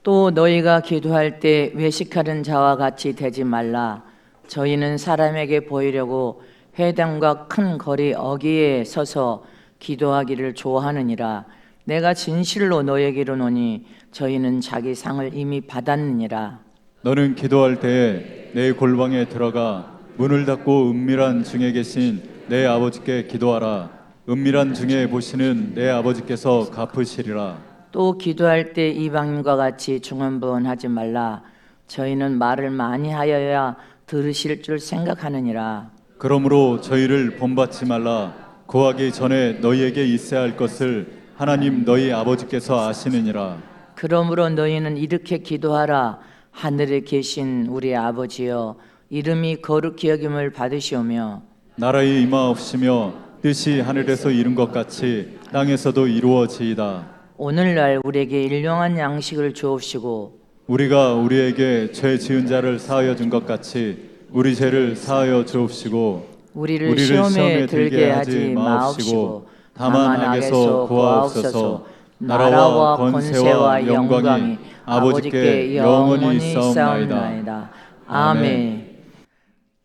또 너희가 기도할 때 외식하는 자와 같이 되지 말라. 저희는 사람에게 보이려고 회당과 큰 거리 어귀에 서서 기도하기를 좋아하느니라. 내가 진실로 너에게 이르노니 저희는 자기 상을 이미 받았느니라. 너는 기도할 때에 내 골방에 들어가 문을 닫고 은밀한 중에 계신 내 아버지께 기도하라. 은밀한 중에 보시는 내 아버지께서 갚으시리라. 또 기도할 때 이방인과 같이 중언부언하지 말라. 저희는 말을 많이 하여야 들으실 줄 생각하느니라. 그러므로 저희를 본받지 말라. 구하기 전에 너희에게 있어야 할 것을 하나님 너희 아버지께서 아시느니라. 그러므로 너희는 이렇게 기도하라. 하늘에 계신 우리 아버지여, 이름이 거룩히 여김을 받으시오며 나라의 임하옵시며 뜻이 하늘에서 이룬 것 같이 땅에서도 이루어지이다. 오늘날 우리에게 일용할 양식을 주옵시고 우리가 우리에게 죄 지은 자를 사하여 준 것 같이 우리 죄를 사하여 주옵시고 우리를 시험에 들게 하지 마옵시고 다만 악에서 구하옵소서. 나라와 권세와 영광이 아버지께 영원히 있사옵나이다. 아멘.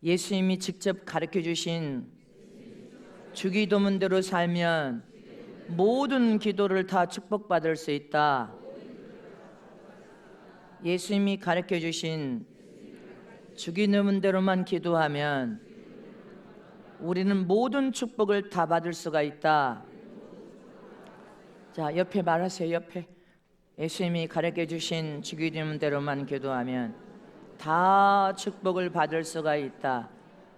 예수님이 직접 가르쳐 주신 주기도문대로 살면 모든 기도를 다 축복받을 수 있다. 예수님이 가르쳐 주신 주기도문대로만 기도하면 우리는 모든 축복을 다 받을 수가 있다. 자, 옆에 말하세요. 옆에. 예수님이 가르쳐 주신 주기도문대로만 기도하면 다 축복을 받을 수가 있다.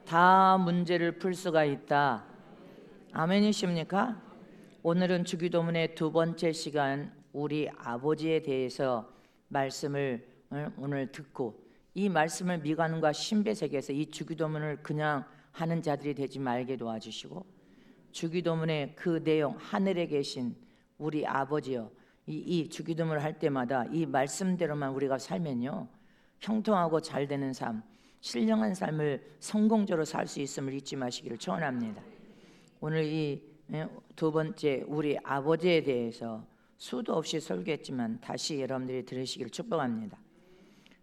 다 문제를 풀 수가 있다. 아멘이십니까? 오늘은 주기도문의 두 번째 시간, 우리 아버지에 대해서 말씀을 오늘 듣고, 이 말씀을 미관과 신배색에서 이 주기도문을 그냥 하는 자들이 되지 말게 도와주시고, 주기도문의 그 내용, 하늘에 계신 우리 아버지요, 이 주기도문을 할 때마다 이 말씀대로만 우리가 살면요, 형통하고 잘 되는 삶, 신령한 삶을 성공적으로 살 수 있음을 잊지 마시기를 축원합니다. 오늘 이 두 번째 우리 아버지에 대해서 수도 없이 설교했지만 다시 여러분들이 들으시기를 축복합니다.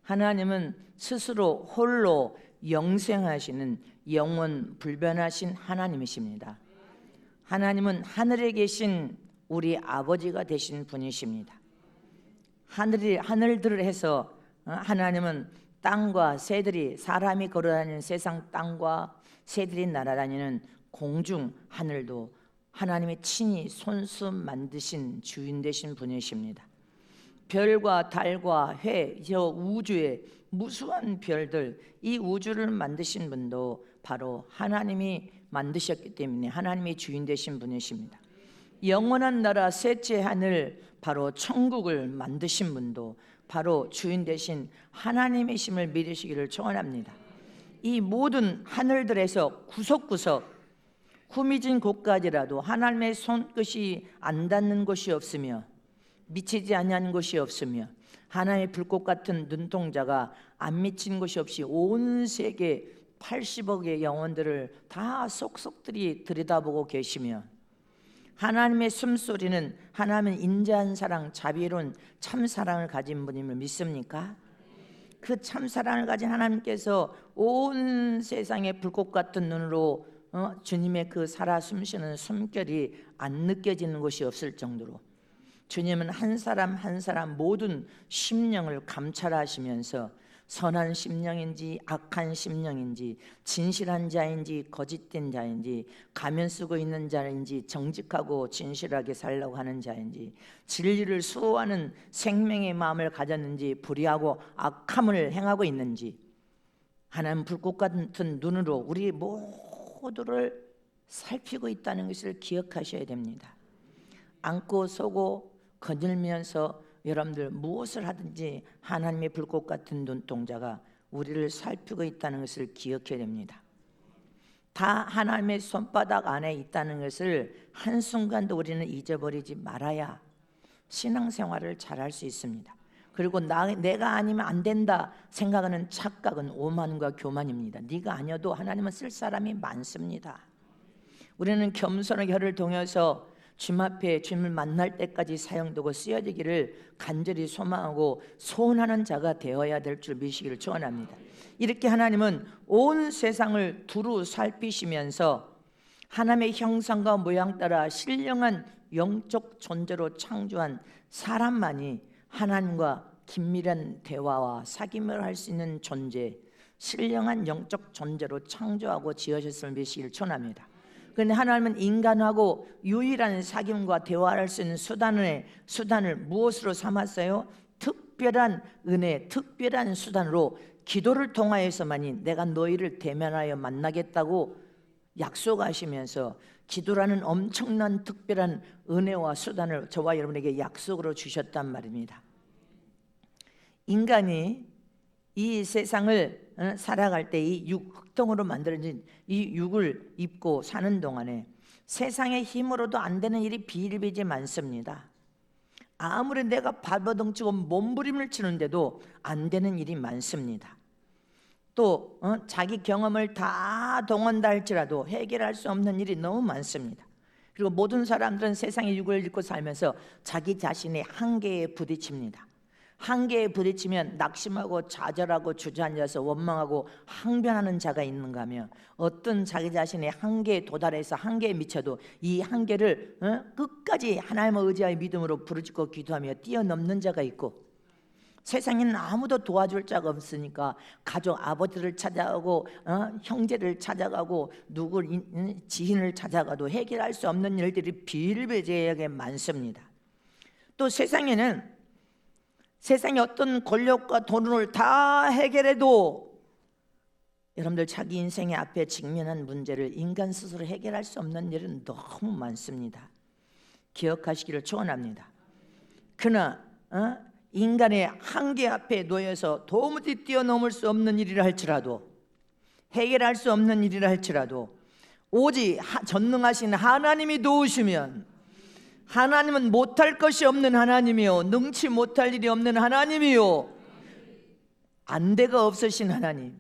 하나님은 스스로 홀로 영생하시는 영원 불변하신 하나님이십니다. 하나님은 하늘에 계신 우리 아버지가 되신 분이십니다. 하늘들을 해서 하나님은 땅과 새들이, 사람이 걸어다니는 세상 땅과 새들이 날아다니는 공중 하늘도 하나님의 친히 손수 만드신 주인 되신 분이십니다. 별과 달과 해, 저 우주의 무수한 별들, 이 우주를 만드신 분도 바로 하나님이 만드셨기 때문에 하나님이 주인 되신 분이십니다. 영원한 나라 셋째 하늘, 바로 천국을 만드신 분도 바로 주인 되신 하나님이심을 믿으시기를 축원합니다. 이 모든 하늘들에서 구석구석 후미진 곳까지라도 하나님의 손끝이 안 닿는 곳이 없으며 미치지 아니하는 곳이 없으며 하나님의 불꽃 같은 눈동자가 안 미친 곳이 없이 온 세계 80억의 영혼들을 다 속속들이 들여다보고 계시며, 하나님의 숨소리는 하나님은 인자한 사랑, 자비로운 참사랑을 가진 분임을 믿습니까? 그 참사랑을 가진 하나님께서 온 세상의 불꽃 같은 눈으로 주님의 그 살아 숨쉬는 숨결이 안 느껴지는 곳이 없을 정도로 주님은 한 사람 한 사람 모든 심령을 감찰하시면서 선한 심령인지 악한 심령인지 진실한 자인지 거짓된 자인지 가면 쓰고 있는 자인지 정직하고 진실하게 살려고 하는 자인지 진리를 수호하는 생명의 마음을 가졌는지 불의하고 악함을 행하고 있는지 하나님 불꽃 같은 눈으로 우리 모두를 살피고 있다는 것을 기억하셔야 됩니다. 안고 서고 거닐면서 여러분들 무엇을 하든지 하나님의 불꽃 같은 눈동자가 우리를 살피고 있다는 것을 기억해야 됩니다. 다 하나님의 손바닥 안에 있다는 것을 한순간도 우리는 잊어버리지 말아야 신앙생활을 잘할 수 있습니다. 그리고 내가 아니면 안 된다 생각하는 착각은 오만과 교만입니다. 네가 아니어도 하나님은 쓸 사람이 많습니다. 우리는 겸손의 혀를 통해서 주님 앞에 주님을 만날 때까지 사용되고 쓰여지기를 간절히 소망하고 소원하는 자가 되어야 될 줄 믿으시기를 축원합니다. 이렇게 하나님은 온 세상을 두루 살피시면서 하나님의 형상과 모양 따라 신령한 영적 존재로 창조한 사람만이 하나님과 긴밀한 대화와 사귐을 할 수 있는 존재, 신령한 영적 존재로 창조하고 지으셨음을 믿으시기를 축원합니다. 그런데 하나님은 인간하고 유일한 사귐과 대화할 수 있는 수단을 무엇으로 삼았어요? 특별한 은혜, 특별한 수단으로 기도를 통하여서만이 내가 너희를 대면하여 만나겠다고 약속하시면서 기도라는 엄청난 특별한 은혜와 수단을 저와 여러분에게 약속으로 주셨단 말입니다. 인간이 이 세상을 살아갈 때 이 흙덩으로 만들어진 이 육을 입고 사는 동안에 세상의 힘으로도 안 되는 일이 비일비재 많습니다. 아무리 내가 발버둥치고 몸부림을 치는데도 안 되는 일이 많습니다. 또 자기 경험을 다 동원다 할지라도 해결할 수 없는 일이 너무 많습니다. 그리고 모든 사람들은 세상의 육을 입고 살면서 자기 자신의 한계에 부딪힙니다. 한계에 부딪히면 낙심하고 좌절하고 주저앉아서 원망하고 항변하는 자가 있는가 하면, 어떤 자기 자신의 한계에 도달해서 한계에 미쳐도 이 한계를 끝까지 하나님을 의지하여 믿음으로 부르짖고 기도하며 뛰어넘는 자가 있고, 세상에는 아무도 도와줄 자가 없으니까 가족 아버지를 찾아가고 형제를 찾아가고 누구 지인을 찾아가도 해결할 수 없는 일들이 비일비재하게 많습니다. 또 세상에 어떤 권력과 돈을 다 해결해도 여러분들 자기 인생의 앞에 직면한 문제를 인간 스스로 해결할 수 없는 일은 너무 많습니다. 기억하시기를 축원합니다. 그러나 인간의 한계 앞에 놓여서 도무지 뛰어넘을 수 없는 일이라 할지라도, 해결할 수 없는 일이라 할지라도 오직 전능하신 하나님이 도우시면, 하나님은 못할 것이 없는 하나님이요, 능치 못할 일이 없는 하나님이요, 안대가 없으신 하나님,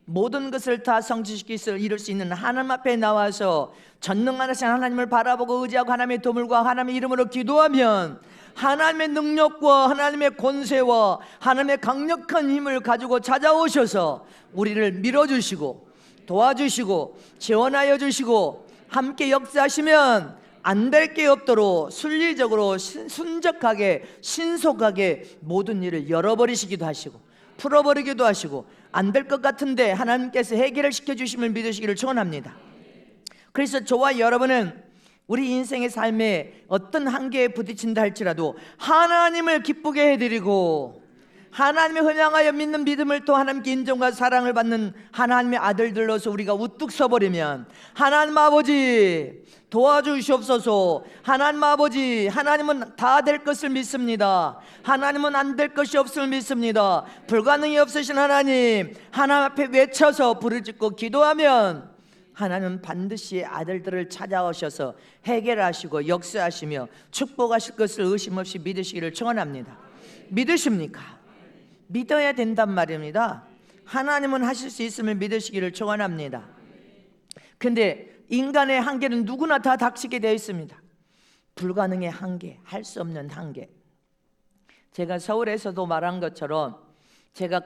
모든 것을 다 성취시켜 이룰 수 있는 하나님 앞에 나와서 전능하신 하나님을 바라보고 의지하고 하나님의 도움을 구하고 하나님의 이름으로 기도하면 하나님의 능력과 하나님의 권세와 하나님의 강력한 힘을 가지고 찾아오셔서 우리를 밀어주시고 도와주시고 지원하여 주시고 함께 역사하시면 안 될 게 없도록 순리적으로 순적하게 신속하게 모든 일을 열어버리시기도 하시고 풀어버리기도 하시고, 안 될 것 같은데 하나님께서 해결을 시켜주심을 믿으시기를 축원합니다. 그래서 저와 여러분은 우리 인생의 삶에 어떤 한계에 부딪힌다 할지라도 하나님을 기쁘게 해드리고 하나님의 헌양하여 믿는 믿음을 또 하나님께 인정과 사랑을 받는 하나님의 아들들로서 우리가 우뚝 서버리면, 하나님 아버지 도와주시옵소서, 하나님 아버지, 하나님은 다 될 것을 믿습니다, 하나님은 안 될 것이 없음을 믿습니다, 불가능이 없으신 하나님 앞에 외쳐서 부르짖고 기도하면 하나님은 반드시 아들들을 찾아오셔서 해결하시고 역사하시며 축복하실 것을 의심 없이 믿으시기를 축원합니다. 믿으십니까? 믿어야 된단 말입니다. 하나님은 하실 수 있음을 믿으시기를 축원합니다. 근데 인간의 한계는 누구나 다 닥치게 되어 있습니다. 불가능의 한계, 할 수 없는 한계. 제가 서울에서도 말한 것처럼 제가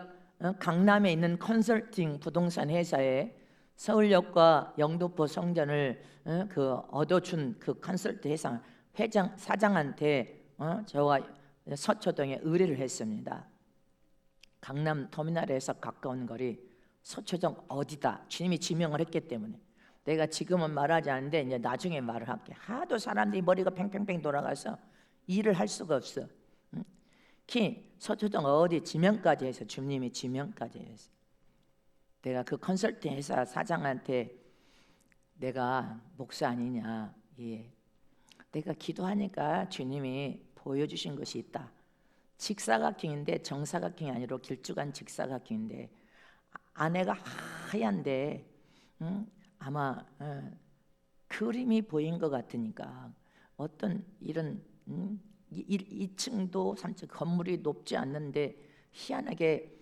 강남에 있는 컨설팅 부동산 회사에 서울역과 영등포 성전을 얻어준 그 컨설팅 회사 사장한테 저와 서초동에 의뢰를 했습니다. 강남 터미널에서 가까운 거리, 서초동 어디다 주님이 지명을 했기 때문에 내가 지금은 말하지 않는데 이제 나중에 말을 할게. 하도 사람들이 머리가 팽팽팽 돌아가서 일을 할 수가 없어. 서초동 어디 지명까지 해서 주님이 지명까지 해서 내가 그 컨설팅 회사 사장한테 내가 목사 아니냐, 예, 내가 기도하니까 주님이 보여주신 것이 있다. 직사각형인데 정사각형이 아니라 길쭉한 직사각형인데 안에가 하얀데 아마 그림이 보인 것 같으니까 어떤 이런 2층도 3층 건물이 높지 않는데 희한하게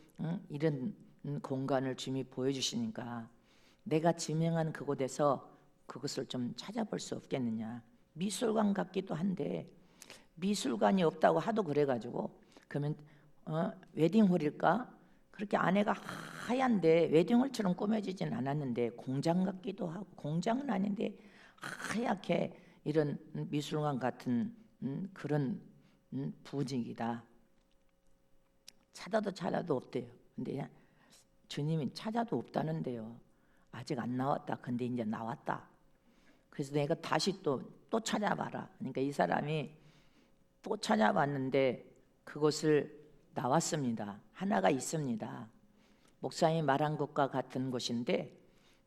이런 공간을 주님이 보여주시니까 내가 지명한 그곳에서 그것을 좀 찾아볼 수 없겠느냐. 미술관 같기도 한데 미술관이 없다고 하도 그래가지고 그러면 웨딩홀일까? 그렇게 안에가 하얀데 웨딩홀처럼 꾸며지진 않았는데 공장 같기도 하고 공장은 아닌데 하얗게 이런 미술관 같은 그런 분위기다. 찾아도 없대요. 근데 주님이 찾아도 없다는데요. 아직 안 나왔다. 근데 이제 나왔다. 그래서 내가 다시 또 찾아봐라. 그러니까 이 사람이 또 찾아봤는데 그곳을 나왔습니다. 하나가 있습니다. 목사님이 말한 것과 같은 곳인데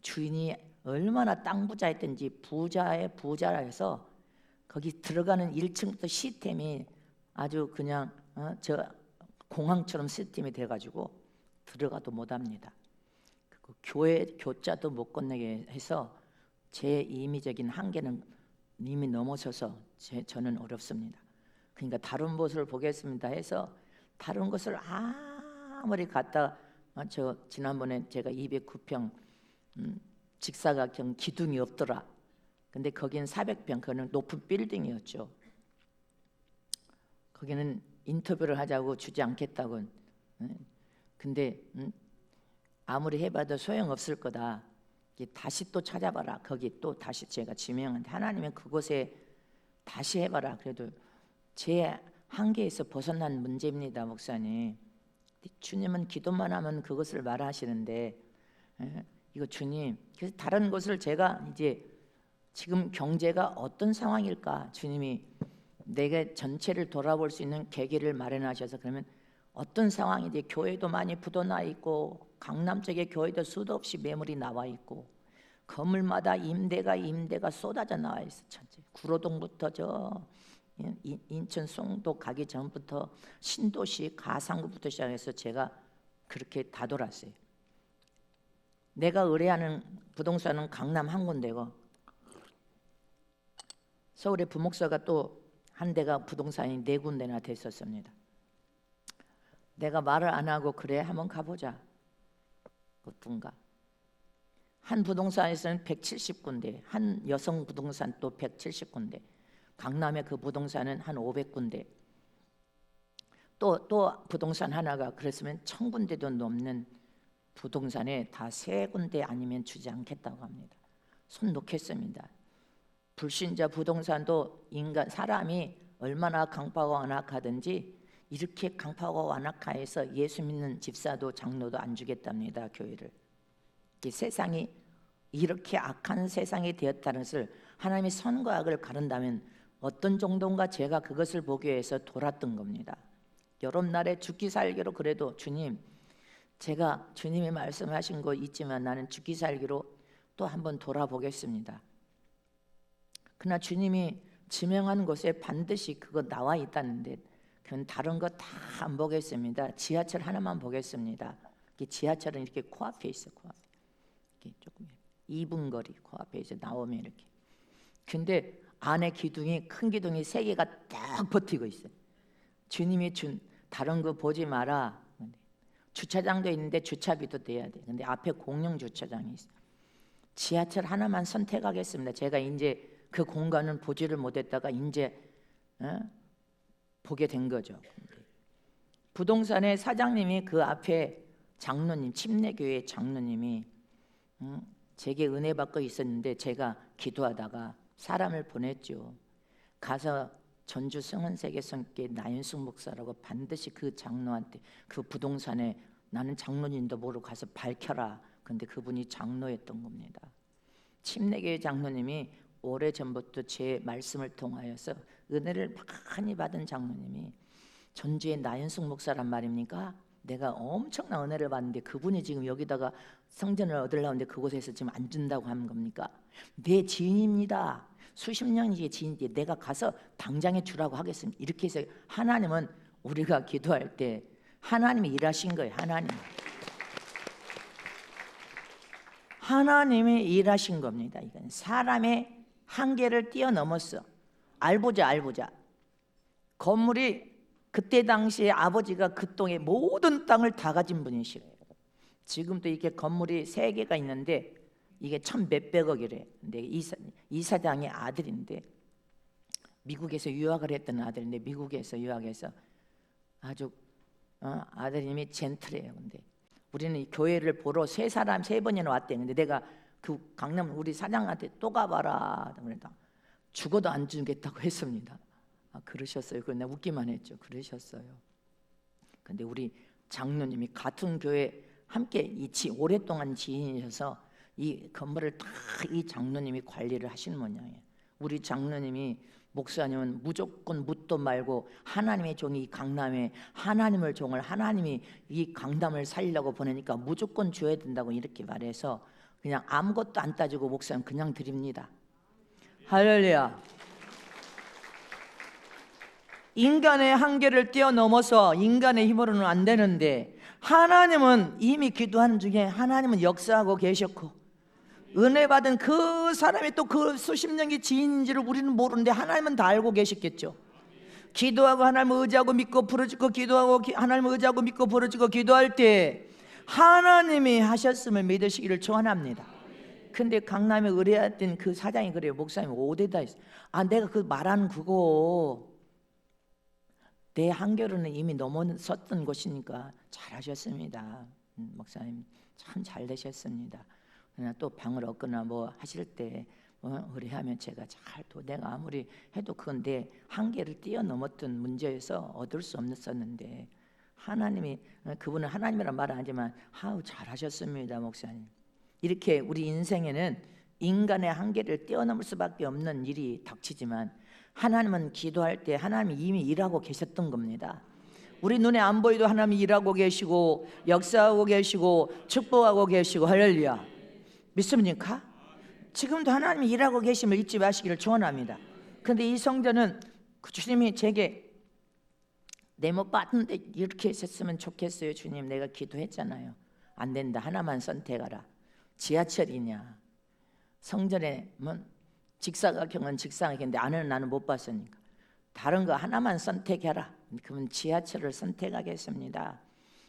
주인이 얼마나 땅 부자였든지 부자의 부자라 해서 거기 들어가는 1층부터 시스템이 아주 그냥 저 공항처럼 시스템이 돼가지고 들어가도 못합니다. 교회 교자도 못 건너게 해서 제 임의적인 한계는 이미 넘어서서 저는 어렵습니다. 그러니까 다른 곳을 보겠습니다 해서 다른 곳을 아무리 갔다 저 지난번에 제가 209평 직사각형 기둥이 없더라. 근데 거기는 400평 그거는 높은 빌딩이었죠. 거기는 인터뷰를 하자고 주지 않겠다고. 근데 아무리 해봐도 소용없을 거다. 다시 또 찾아봐라. 거기 또 다시 제가 지명한데 하나님은 그곳에 다시 해봐라. 그래도 제 한계에서 벗어난 문제입니다, 목사님. 주님은 기도만 하면 그것을 말하시는데 이거 주님, 그래서 다른 곳을 제가 이제 지금 경제가 어떤 상황일까? 주님이 내게 전체를 돌아볼 수 있는 계기를 마련하셔서 그러면 어떤 상황인지 교회도 많이 부도나 있고 강남 쪽에 교회도 수도 없이 매물이 나와 있고 건물마다 임대가 쏟아져 나와 있어. 전체 구로동부터 저 인천 송도 가기 전부터 신도시 가상구부터 시작해서 제가 그렇게 다 돌았어요. 내가 의뢰하는 부동산은 강남 한 군데고 서울의 부목사가 또 한 대가 부동산이 4군데나 됐었습니다. 내가 말을 안 하고 그래 한번 가보자. 어떤가? 한 부동산에서는 170군데, 한 여성 부동산 또 170군데, 강남의 그 부동산은 한 500군데, 또 부동산 하나가 그랬으면 1000군데도 넘는 부동산에 다 3군데 아니면 주지 않겠다고 합니다. 손 놓겠습니다. 불신자 부동산도 사람이 얼마나 강파가 완악하든지 이렇게 강파가 완악해서 예수 믿는 집사도 장로도 안 주겠답니다. 교회를. 세상이 이렇게 악한 세상이 되었다는 것을 하나님이 선과 악을 가른다면 어떤 정도인가 제가 그것을 보기 위해서 돌았던 겁니다. 여름날에 죽기 살기로 그래도 주님, 제가 주님이 말씀하신 거 있지만 나는 죽기 살기로 또 한번 돌아보겠습니다. 그러나 주님이 지명한 곳에 반드시 그거 나와 있다는데 그건 다른 거 다 안 보겠습니다. 지하철 하나만 보겠습니다. 지하철은 이렇게 코앞에 있어. 코앞에. 이렇게 조금 2분 거리 코앞에 이제 나오면 이렇게. 근데 안에 기둥이 큰 기둥이 3개가 딱 버티고 있어요. 주님이 준 다른 거 보지 마라. 주차장도 있는데 주차비도 내야 돼. 근데 앞에 공용 주차장이 있어요. 지하철 하나만 선택하겠습니다. 제가 이제 그 공간은 보지를 못했다가 이제 보게 된 거죠. 부동산의 사장님이 그 앞에 장로님, 침례교회 장로님이 제게 은혜 받고 있었는데 제가 기도하다가 사람을 보냈죠. 가서 전주 성은세계성교회 나윤숙 목사라고 반드시 그 장로한테 그 부동산에 나는 장로님도 모르고 가서 밝혀라. 근데 그분이 장로였던 겁니다. 침례교회 장로님이 오래전부터 제 말씀을 통하여서 은혜를 많이 받은 장로님이 전주의 나윤숙 목사란 말입니까? 내가 엄청난 은혜를 받는데 그분이 지금 여기다가 성전을 얻으려는데 그곳에서 지금 안 준다고 하는 겁니까? 내 지인입니다. 수십 년의 지인인데 내가 가서 당장에 주라고 하겠습니다. 이렇게 해서 하나님은 우리가 기도할 때 하나님이 일하신 거예요. 하나님이 일하신 겁니다. 이건 사람의 한계를 뛰어넘었어. 알보자. 건물이 그때 당시에 아버지가 그 땅의 모든 땅을 다 가진 분이시래요. 지금도 이렇게 건물이 3개가 있는데 이게 1,000몇백억이래. 근데 이사장의 아들인데 미국에서 유학을 했던 아들인데 미국에서 유학해서 아주 아드님이 젠틀해요. 근데 우리는 이 교회를 보러 세 번이나 왔대. 근데 내가 그 강남 우리 사장한테 또 가봐라 그랬다. 죽어도 안 주겠다고 했습니다. 그러셨어요. 그걸 내가 웃기만 했죠. 그러셨어요. 근데 우리 장로님이 같은 교회 함께 오랫동안 지인이셔서 이 건물을 다 이 장로님이 관리를 하시는 모양이에요. 우리 장로님이 목사님은 무조건 묻도 말고 하나님의 종이 이 강남에 하나님을 종을 하나님이 이 강남을 살리려고 보내니까 무조건 줘야 된다고 이렇게 말해서 그냥 아무것도 안 따지고 목사님 그냥 드립니다. 할렐루야. 인간의 한계를 뛰어넘어서 인간의 힘으로는 안 되는데 하나님은 이미 기도하는 중에 하나님은 역사하고 계셨고 은혜 받은 그 사람이 또 그 수십 년의 지인인지를 우리는 모르는데 하나님은 다 알고 계셨겠죠. 기도하고 하나님을 의지하고 믿고 부르짖고 기도하고 하나님을 의지하고 믿고 부르짖고 기도할 때 하나님이 하셨음을 믿으시기를 축원합니다. 근데 강남에 의뢰했던 그 사장이 그래요. 목사님 어디다 있어? 내가 그 말하는 그거 내 한계로는 이미 넘어섰던 것이니까 잘하셨습니다. 목사님 참 잘 되셨습니다. 그러나 또 방을 얻거나 뭐 하실 때 의뢰하면 제가 내가 아무리 해도 그건 내 한계를 뛰어넘었던 문제에서 얻을 수 없었는데 하나님이 그분은 하나님이란 말은 하지만 잘하셨습니다 목사님. 이렇게 우리 인생에는 인간의 한계를 뛰어넘을 수밖에 없는 일이 닥치지만 하나님은 기도할 때 하나님이 이미 일하고 계셨던 겁니다. 우리 눈에 안 보이도 하나님이 일하고 계시고 역사하고 계시고 축복하고 계시고 할렐루야. 믿습니까? 지금도 하나님이 일하고 계심을 잊지 마시기를 축원합니다. 그런데 이 성전은 주님이 제게 내 못 봤는데 이렇게 했으면 좋겠어요. 주님 내가 기도했잖아요. 안 된다. 하나만 선택하라. 지하철이냐 성전에 직사각형은 직사각형인데 안에는 나는 못 봤으니까 다른 거 하나만 선택해라. 그러면 지하철을 선택하겠습니다.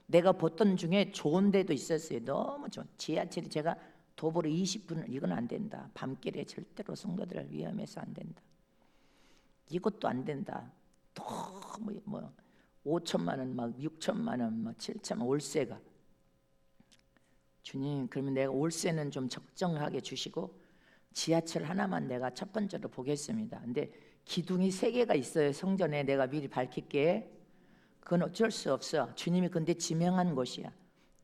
내가 보던 중에 좋은 데도 있었어요. 너무 좋은 지하철이 제가 도보로 20분 이건 안 된다. 밤길에 절대로 성도들 위험해서 안 된다. 이것도 안 된다. 너무 5천만 원, 막 6천만 원, 막 7천만 원 월세가. 주님, 그러면 내가 월세는 좀 적정하게 주시고 지하철 하나만 내가 첫 번째로 보겠습니다. 근데 기둥이 3개가 있어요. 성전에 내가 미리 밝힐게. 그건 어쩔 수 없어. 주님이 근데 지명한 곳이야.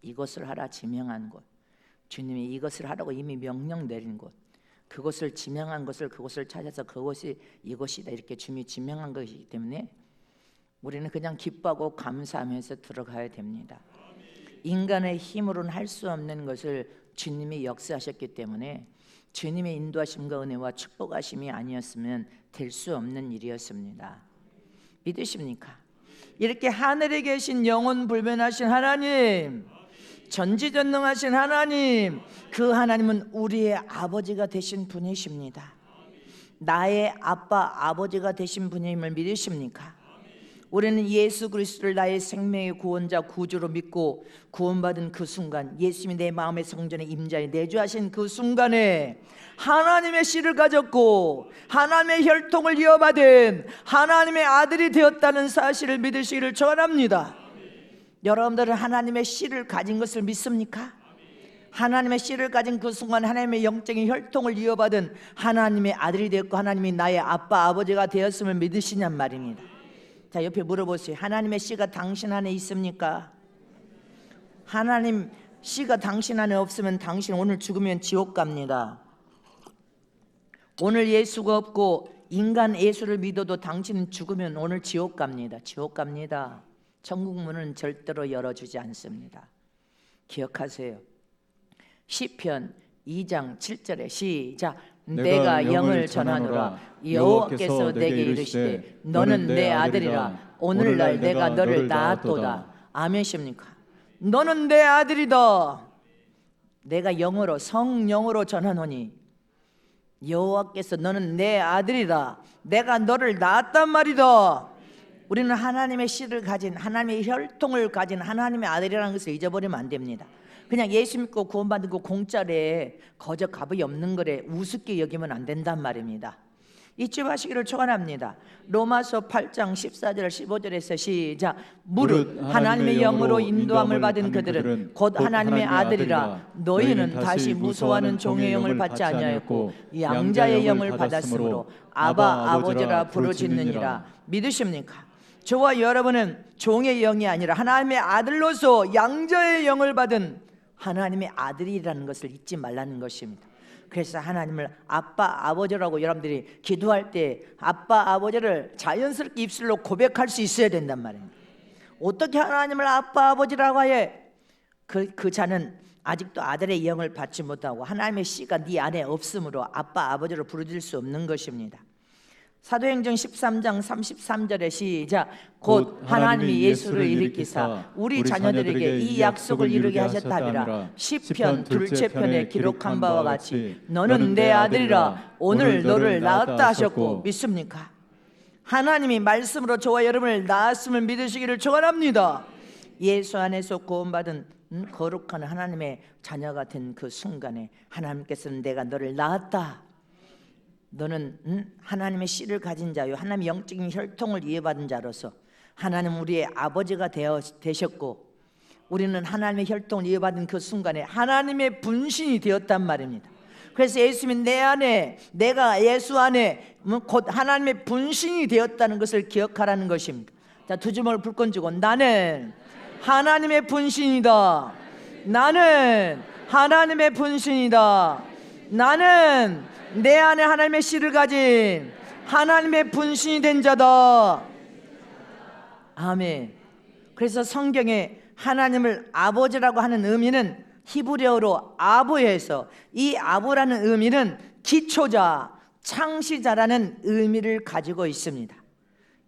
이것을 하라 지명한 곳. 주님이 이것을 하라고 이미 명령 내린 곳. 그것을 지명한 것을 그곳을 찾아서 그것이 이것이다 이렇게 주님이 지명한 것이기 때문에 우리는 그냥 기뻐하고 감사하면서 들어가야 됩니다. 인간의 힘으로는 할 수 없는 것을 주님이 역사하셨기 때문에 주님의 인도하심과 은혜와 축복하심이 아니었으면 될 수 없는 일이었습니다. 믿으십니까? 이렇게 하늘에 계신 영원 불변하신 하나님, 전지전능하신 하나님, 그 하나님은 우리의 아버지가 되신 분이십니다. 나의 아빠, 아버지가 되신 분임을 믿으십니까? 우리는 예수 그리스도를 나의 생명의 구원자, 구주로 믿고 구원받은 그 순간, 예수님이 내 마음의 성전에 임자에 내주하신 그 순간에 하나님의 씨를 가졌고 하나님의 혈통을 이어받은 하나님의 아들이 되었다는 사실을 믿으시기를 축원합니다. 여러분들은 하나님의 씨를 가진 것을 믿습니까? 하나님의 씨를 가진 그 순간 하나님의 영적인 혈통을 이어받은 하나님의 아들이 되었고 하나님이 나의 아빠, 아버지가 되었음을 믿으시냔 말입니다. 자, 옆에 물어보세요. 하나님의 씨가 당신 안에 있습니까? 하나님 씨가 당신 안에 없으면 당신 오늘 죽으면 지옥 갑니다. 오늘 예수가 없고 인간 예수를 믿어도 당신은 죽으면 오늘 지옥 갑니다. 지옥 갑니다. 천국 문은 절대로 열어주지 않습니다. 기억하세요. 시편 2장 7절에 시작. 내가 영을 전하노라. 여호와께서 내게 이르시되 너는 내 아들이라. 오늘날 내가 너를 낳았도다. 아멘십니까? 너는 내 아들이다. 내가 영으로 성령으로 전하노니 여호와께서 너는 내 아들이라. 내가 너를 낳았단 말이다. 우리는 하나님의 씨를 가진 하나님의 혈통을 가진 하나님의 아들이라는 것을 잊어버리면 안 됩니다. 그냥 예수 믿고 구원받은 거 공짜래 거저 값이 없는 거래 우습게 여기면 안 된단 말입니다. 잊지 마시기를 축원합니다. 로마서 8장 14절 15절에서 시작. 무릇 하나님의 영으로 인도함을 받은 그들은 곧 하나님의 아들이라. 너희는 다시 무소하는 종의 영을 받지 아니하였고 양자의 영을 받았으므로 아바 아버지라 부르짖느니라. 믿으십니까? 저와 여러분은 종의 영이 아니라 하나님의 아들로서 양자의 영을 받은 하나님의 아들이라는 것을 잊지 말라는 것입니다. 그래서 하나님을 아빠 아버지라고 여러분들이 기도할 때 아빠 아버지를 자연스럽게 입술로 고백할 수 있어야 된단 말이에요. 어떻게 하나님을 아빠 아버지라고 해? 그 자는 아직도 아들의 영을 받지 못하고 하나님의 씨가 네 안에 없으므로 아빠 아버지로 부르질 수 없는 것입니다. 사도행전 13장 33절에 시작. 곧 하나님이 예수를 일으키사 우리 자녀들에게 이 약속을 이루게 하셨다니라. 시편 둘째 편에 기록한 바와 같이 너는 내 아들이라 오늘 너를 낳았다 하셨고. 믿습니까? 하나님이 말씀으로 저와 여러분을 낳았음을 믿으시기를 축원합니다. 예수 안에서 구원받은 거룩한 하나님의 자녀가 된 그 순간에 하나님께서는 내가 너를 낳았다. 너는 하나님의 씨를 가진 자요 하나님의 영적인 혈통을 이해받은 자로서 하나님 우리의 아버지가 되셨고 우리는 하나님의 혈통을 이해받은 그 순간에 하나님의 분신이 되었단 말입니다. 그래서 예수님이 내 안에, 내가 예수 안에 곧 하나님의 분신이 되었다는 것을 기억하라는 것입니다. 자, 두 주먹을 불끈 쥐고 나는 하나님의 분신이다. 나는 하나님의 분신이다. 나는 내 안에 하나님의 씨를 가진 하나님의 분신이 된 자다. 아멘. 그래서 성경에 하나님을 아버지라고 하는 의미는 히브리어로 아부에서 이 아부라는 의미는 기초자, 창시자라는 의미를 가지고 있습니다.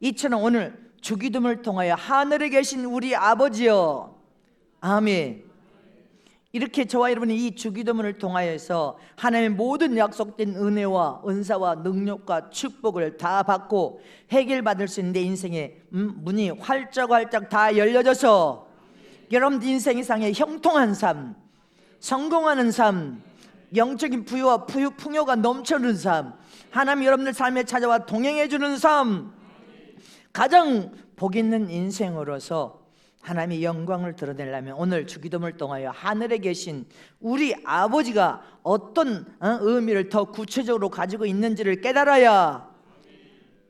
이처럼 오늘 주기도문을 통하여 하늘에 계신 우리 아버지여, 아멘. 이렇게 저와 여러분이 이 주기도문을 통하여서 하나님의 모든 약속된 은혜와 은사와 능력과 축복을 다 받고 해결받을 수 있는 내 인생의 문이 활짝활짝 다 열려져서 여러분 인생상의 형통한 삶, 성공하는 삶, 영적인 부유와 풍요가 넘쳐는 삶, 하나님 여러분들 삶에 찾아와 동행해 주는 삶, 가장 복 있는 인생으로서 하나님의 영광을 드러내려면 오늘 주기도문을 통하여 하늘에 계신 우리 아버지가 어떤 의미를 더 구체적으로 가지고 있는지를 깨달아야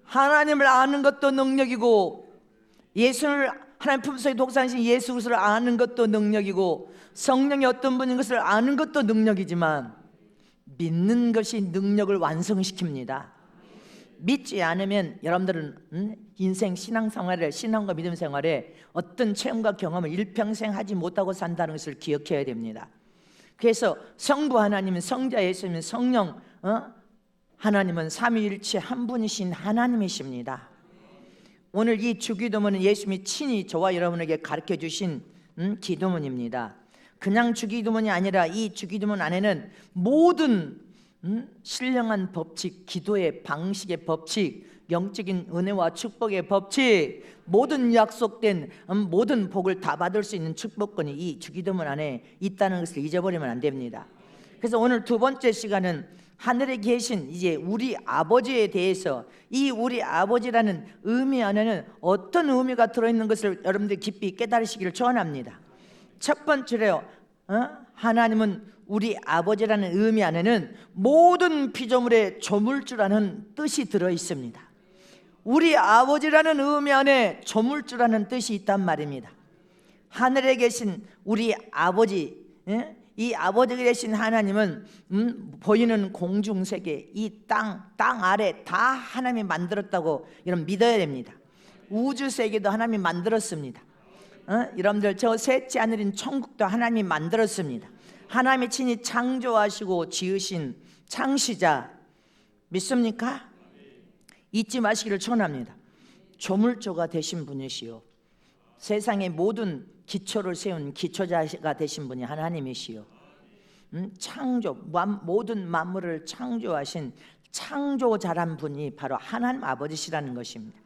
하나님을 아는 것도 능력이고 예수를 하나님 품속에 독산신 예수 그리스도를 아는 것도 능력이고 성령이 어떤 분인 것을 아는 것도 능력이지만 믿는 것이 능력을 완성시킵니다. 믿지 않으면 여러분들은 인생 신앙생활에 신앙과 믿음 생활에 어떤 체험과 경험을 일평생 하지 못하고 산다는 것을 기억해야 됩니다. 그래서 성부 하나님은 성자 예수님은 성령 하나님은 삼위일체 한 분이신 하나님이십니다. 오늘 이 주기도문은 예수님이 친히 저와 여러분에게 가르쳐 주신 기도문입니다. 그냥 주기도문이 아니라 이 주기도문 안에는 모든 신령한 법칙, 기도의 방식의 법칙, 영적인 은혜와 축복의 법칙, 모든 약속된 모든 복을 다 받을 수 있는 축복권이 이 주기도문 안에 있다는 것을 잊어버리면 안 됩니다. 그래서 오늘 두 번째 시간은 하늘에 계신 이제 우리 아버지에 대해서 이 우리 아버지라는 의미 안에는 어떤 의미가 들어있는 것을 여러분들이 깊이 깨달으시기를 축원합니다. 첫 번째로 하나님은 우리 아버지라는 의미 안에는 모든 피조물의 조물주라는 뜻이 들어있습니다. 우리 아버지라는 의미 안에 조물주라는 뜻이 있단 말입니다. 하늘에 계신 우리 아버지, 이 아버지가 되신 하나님은 보이는 공중세계, 이 땅 아래 다 하나님이 만들었다고 여러분 믿어야 됩니다. 우주세계도 하나님이 만들었습니다. 여러분들 저 셋째 하늘인 천국도 하나님이 만들었습니다. 하나님이 친히 창조하시고 지으신 창시자 믿습니까? 잊지 마시기를 축원합니다. 조물주가 되신 분이시요 세상의 모든 기초를 세운 기초자가 되신 분이 하나님이시요 창조 모든 만물을 창조하신 창조자란 분이 바로 하나님 아버지시라는 것입니다.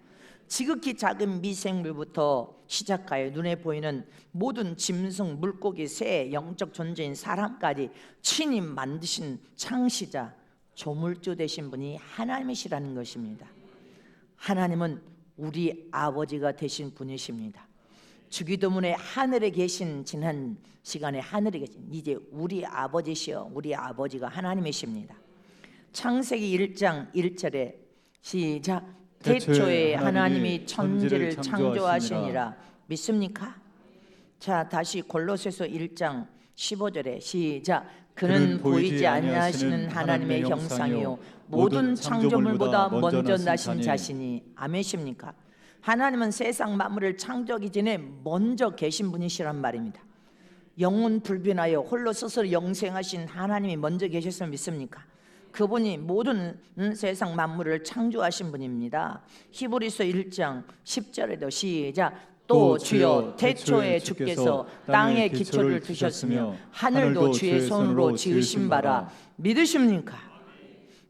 지극히 작은 미생물부터 시작하여 눈에 보이는 모든 짐승, 물고기, 새, 영적 존재인 사람까지 친히 만드신 창시자, 조물주 되신 분이 하나님이시라는 것입니다. 하나님은 우리 아버지가 되신 분이십니다. 주기도문에 하늘에 계신, 지난 시간에 하늘에 계신, 이제 우리 아버지시여, 우리 아버지가 하나님이십니다. 창세기 1장 1절에 시작. 태초에 하나님이 천지를 창조하시니라. 믿습니까? 자, 다시 골로새서 1장 15절에 시작. 그는 보이지 아니하시는 하나님의 형상이요 모든 창조물보다 먼저 나신 자신이. 아멘십니까? 하나님은 세상 만물을 창조하기 전에 먼저 계신 분이시란 말입니다. 영원 불변하여 홀로 스스로 영생하신 하나님이 먼저 계셨으면 믿습니까? 그분이 모든 세상 만물을 창조하신 분입니다. 히브리서 1장 10절에도 시작. 또 주여 태초에 주께서 땅에 기초를 두셨으며 하늘도 주의 손으로 지으신 바라. 믿으십니까?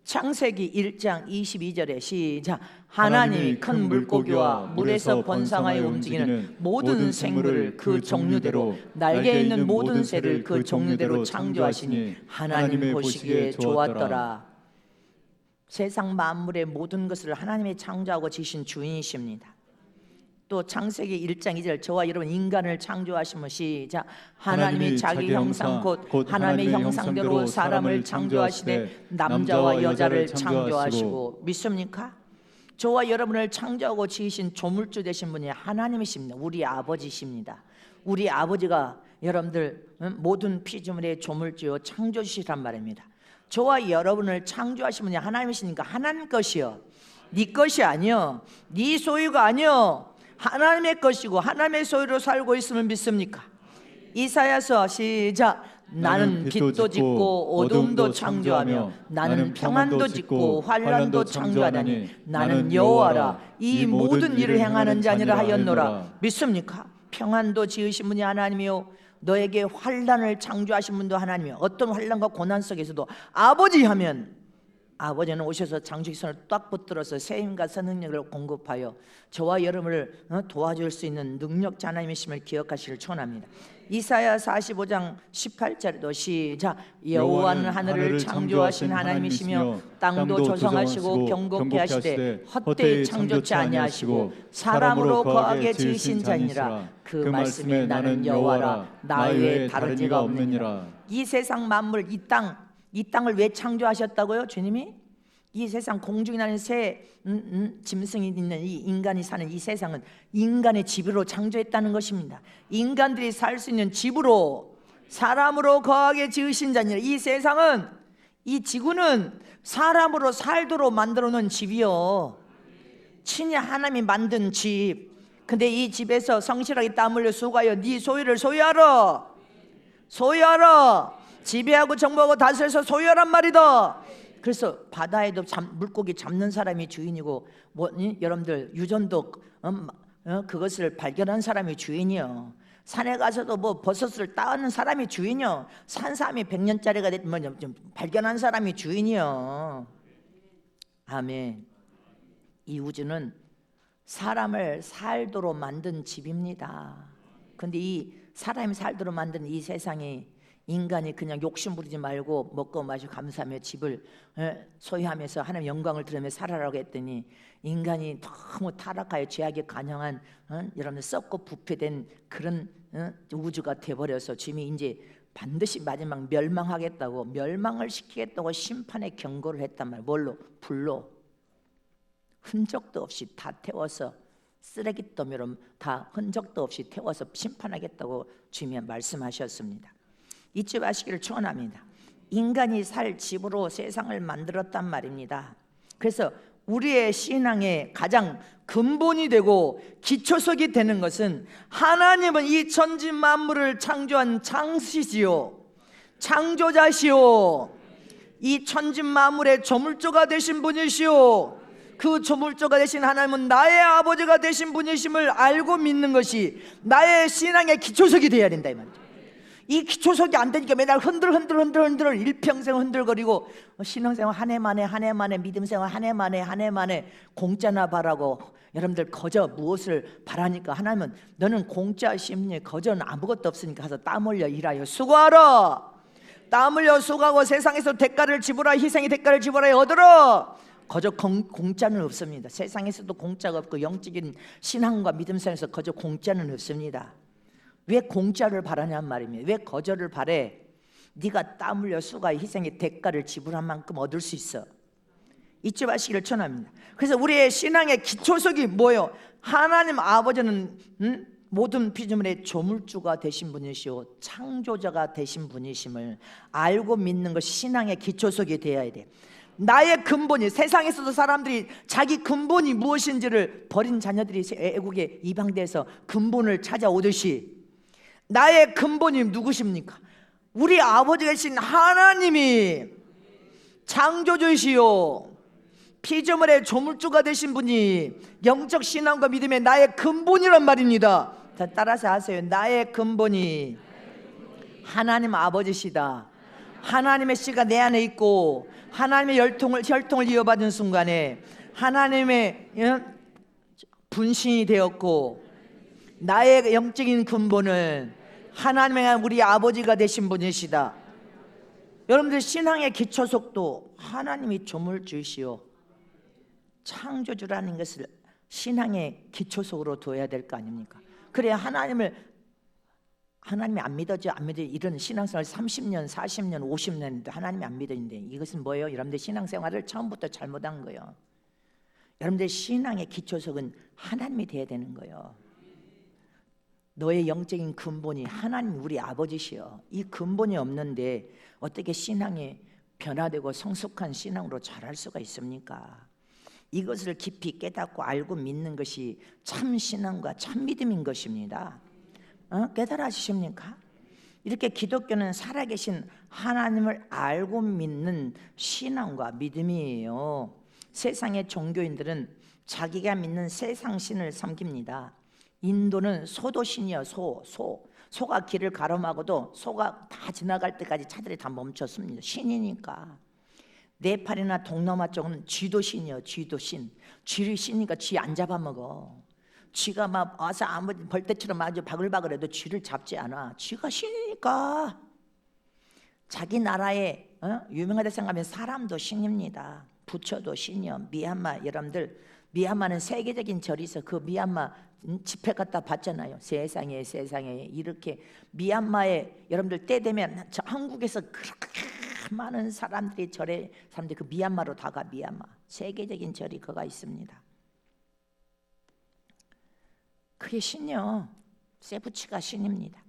창세기 1장 22절에 시작. 하나님이 큰 물고기와 물에서 번성하여 움직이는 모든 생물을 그 종류대로 날개 있는 모든 새를 그 종류대로 창조하시니 하나님 보시기에 좋았더라. 세상 만물의 모든 것을 하나님이 창조하고 지으신 주인이십니다. 또 창세기 1장 2절 저와 여러분 인간을 창조하시면 시작. 하나님이 자기 형상 곧 하나님의 형상대로 사람을 창조하시되 남자와 여자를 창조하시고. 믿습니까? 저와 여러분을 창조하고 지으신 조물주 되신 분이 하나님이십니다. 우리 아버지십니다. 우리 아버지가 여러분들 모든 피조물의 조물주요 창조주시란 말입니다. 저와 여러분을 창조하신 분이 하나님이시니까 하나님 것이요 네 것이 아니요 네 소유가 아니요 하나님의 것이고 하나님의 소유로 살고 있으면 믿습니까? 이사야서 시작. 나는 빛도 짓고 어둠도 창조하며 나는 평안도 짓고 환난도 창조하나니 나는 여호와라. 이 모든 일을 행하는 자니라 하였노라. 믿습니까? 평안도 지으신 분이 하나님이요 너에게 환난을 창조하신 분도 하나님이요 어떤 환난과 고난 속에서도 아버지 하면 아버지는 오셔서 장주의 손을 딱 붙들어서 새 힘과 선능력을 공급하여 저와 여러분을 도와줄 수 있는 능력자 하나님이심을 기억하시길 축원합니다. 이사야 45장 18절에도 시작. 여호와는 하늘을 창조하신 하나님이시며 땅도 조성하시고 경고케 하시되 헛되이 창조치 아니하시고 사람으로 거하게 지으신 자니라. 그 말씀에 나는 여호와라 나 외에 다른 이가 없느니라. 이 세상 만물 이 땅을 왜 창조하셨다고요? 주님이 이 세상 공중에 나는 새 짐승이 있는 이 인간이 사는 이 세상은 인간의 집으로 창조했다는 것입니다. 인간들이 살 수 있는 집으로 사람으로 거하게 지으신 자니라. 이 세상은 이 지구는 사람으로 살도록 만들어 놓은 집이요 친히 하나님이 만든 집. 근데 이 집에서 성실하게 땀 흘려 수고하여 네 소유를 소유하라. 지배하고 정복하고 다스려서 소유하란 말이다. 그래서 바다에도 물고기 잡는 사람이 주인이고 여러분들 유전도 그것을 발견한 사람이 주인이요. 산에 가서도 버섯을 따는 사람이 주인이요. 산삼이 100년짜리가 됐면 발견한 사람이 주인이요. 아멘. 이 우주는 사람을 살도록 만든 집입니다. 근데 이 사람이 살도록 만든 이 세상이 인간이 그냥 욕심 부리지 말고 먹고 마시고 감사하며 집을 소유하면서 하나님의 영광을 들으며 살아라고 했더니 인간이 너무 타락하여 죄악에 간영한 여러분들 썩고 부패된 그런 우주가 돼버려서 주님이 이제 반드시 마지막 멸망하겠다고 멸망을 시키겠다고 심판의 경고를 했단 말이에요. 뭘로? 불로 흔적도 없이 다 태워서 쓰레기더미로 다 흔적도 없이 태워서 심판하겠다고 주님이 말씀하셨습니다. 잊지 마시기를 축원합니다. 인간이 살 집으로 세상을 만들었단 말입니다. 그래서 우리의 신앙의 가장 근본이 되고 기초석이 되는 것은 하나님은 이 천지 만물을 창조한 창시지요 창조자시요 이 천지 만물의 조물주가 되신 분이시요 그 조물주가 되신 하나님은 나의 아버지가 되신 분이심을 알고 믿는 것이 나의 신앙의 기초석이 되어야 된다 이 말이죠. 이 기초석이 안 되니까 맨날 흔들 일평생 흔들거리고 신앙생활 한 해 만에 믿음생활 한 해 만에 공짜나 바라고 여러분들 거저 무엇을 바라니까 하나님은 너는 공짜 심리 거저는 아무것도 없으니까 가서 땀 흘려 일하여 수고하라. 땀 흘려 수고하고 세상에서 대가를 지불하 희생의 대가를 지불하여 얻으러 거저 공짜는 없습니다. 세상에서도 공짜가 없고 영적인 신앙과 믿음 생에서 거저 공짜는 없습니다. 왜 공짜를 바라냔 말입니다. 왜 거저를 바래? 네가 땀 흘려 수고하 희생의 대가를 지불한 만큼 얻을 수 있어. 잊지 마시기를 전합니다. 그래서 우리의 신앙의 기초석이 뭐예요? 하나님 아버지는 모든 피조물의 조물주가 되신 분이시오 창조자가 되신 분이심을 알고 믿는 것이 신앙의 기초석이 되어야 돼. 나의 근본이, 세상에서도 사람들이 자기 근본이 무엇인지를 버린 자녀들이 애국의 이방대에서 근본을 찾아오듯이 나의 근본이 누구십니까? 우리 아버지 계신 하나님이 창조주시오 피조물의 조물주가 되신 분이 영적 신앙과 믿음의 나의 근본이란 말입니다. 따라서 하세요. 나의 근본이 하나님 아버지시다. 하나님의 씨가 내 안에 있고 하나님의 혈통을 이어받은 순간에 하나님의 분신이 되었고 나의 영적인 근본은 하나님의 우리 아버지가 되신 분이시다. 여러분들 신앙의 기초석도 하나님이 조물주시오 창조주라는 것을 신앙의 기초석으로 둬야 될 거 아닙니까? 그래야 하나님이 안 믿어져 이런 신앙생활 30년, 40년, 50년인데 하나님이 안 믿어진대. 이것은 뭐예요? 여러분들 신앙생활을 처음부터 잘못한 거예요. 여러분들 신앙의 기초석은 하나님이 돼야 되는 거예요. 너의 영적인 근본이 하나님 우리 아버지시여. 이 근본이 없는데 어떻게 신앙이 변화되고 성숙한 신앙으로 자랄 수가 있습니까? 이것을 깊이 깨닫고 알고 믿는 것이 참 신앙과 참 믿음인 것입니다. 깨달아지십니까? 이렇게 기독교는 살아계신 하나님을 알고 믿는 신앙과 믿음이에요. 세상의 종교인들은 자기가 믿는 세상 신을 섬깁니다. 인도는 소도신이요. 소가 길을 가로막아도 소가 다 지나갈 때까지 차들이 다 멈췄습니다. 신이니까. 네팔이나 동남아 쪽은 쥐도신이요. 쥐도신. 쥐를 신이니까 쥐 안 잡아먹어. 쥐가 막 와서 아무 벌떼처럼 아주 바글바글해도 쥐를 잡지 않아. 쥐가 신이니까. 자기 나라에 유명하다 생각하면 사람도 신입니다. 부처도 신이요. 미얀마 여러분들 미얀마는 세계적인 절이 있어. 그 미얀마 집회 갔다 봤잖아요. 세상에 이렇게 미얀마에 여러분들 때 되면 저 한국에서 그렇게 많은 사람들이 절에 사람들이 그 미얀마로 다가. 미얀마 세계적인 절이 거가 있습니다. 그게 신이요. 세부치가 신입니다.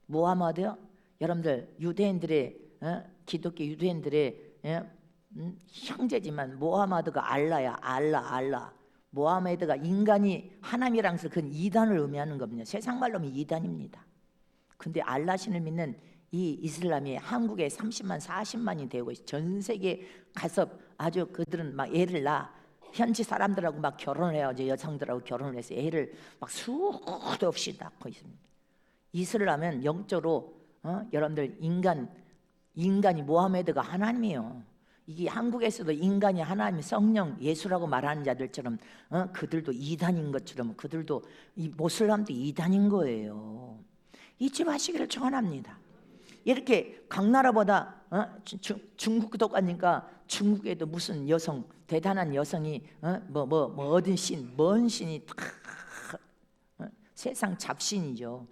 무하마드요. 여러분들 유대인들의 기독교 유대인들의 형제지만 무하마드가 알라야. 알라. 무하마드가 인간이 하나님이랑 그건 이단을 의미하는 겁니다. 세상 말로 하면 이단입니다. 근데 알라신을 믿는 이 이슬람이 한국에 30만 40만이 되고 있어요. 전 세계 가서 아주 그들은 막 애를 낳아 현지 사람들하고 막 결혼을 해요. 이제 여성들하고 결혼을 해서 애를 막 수도 없이 낳고 있습니다. 이슬람은 영적으로 여러분들 인간이 모하메드가 하나님이에요. 이게 한국에서도 인간이 하나님, 성령, 예수라고 말하는 자들처럼 그들도 이단인 것처럼 그들도 이 모슬람도 이단인 거예요. 잊지 마시기를 축원합니다. 이렇게 각 나라보다 중국도 가니까 중국에도 무슨 여성, 대단한 여성이 어딘 신, 뭔 신이 세상 잡신이죠.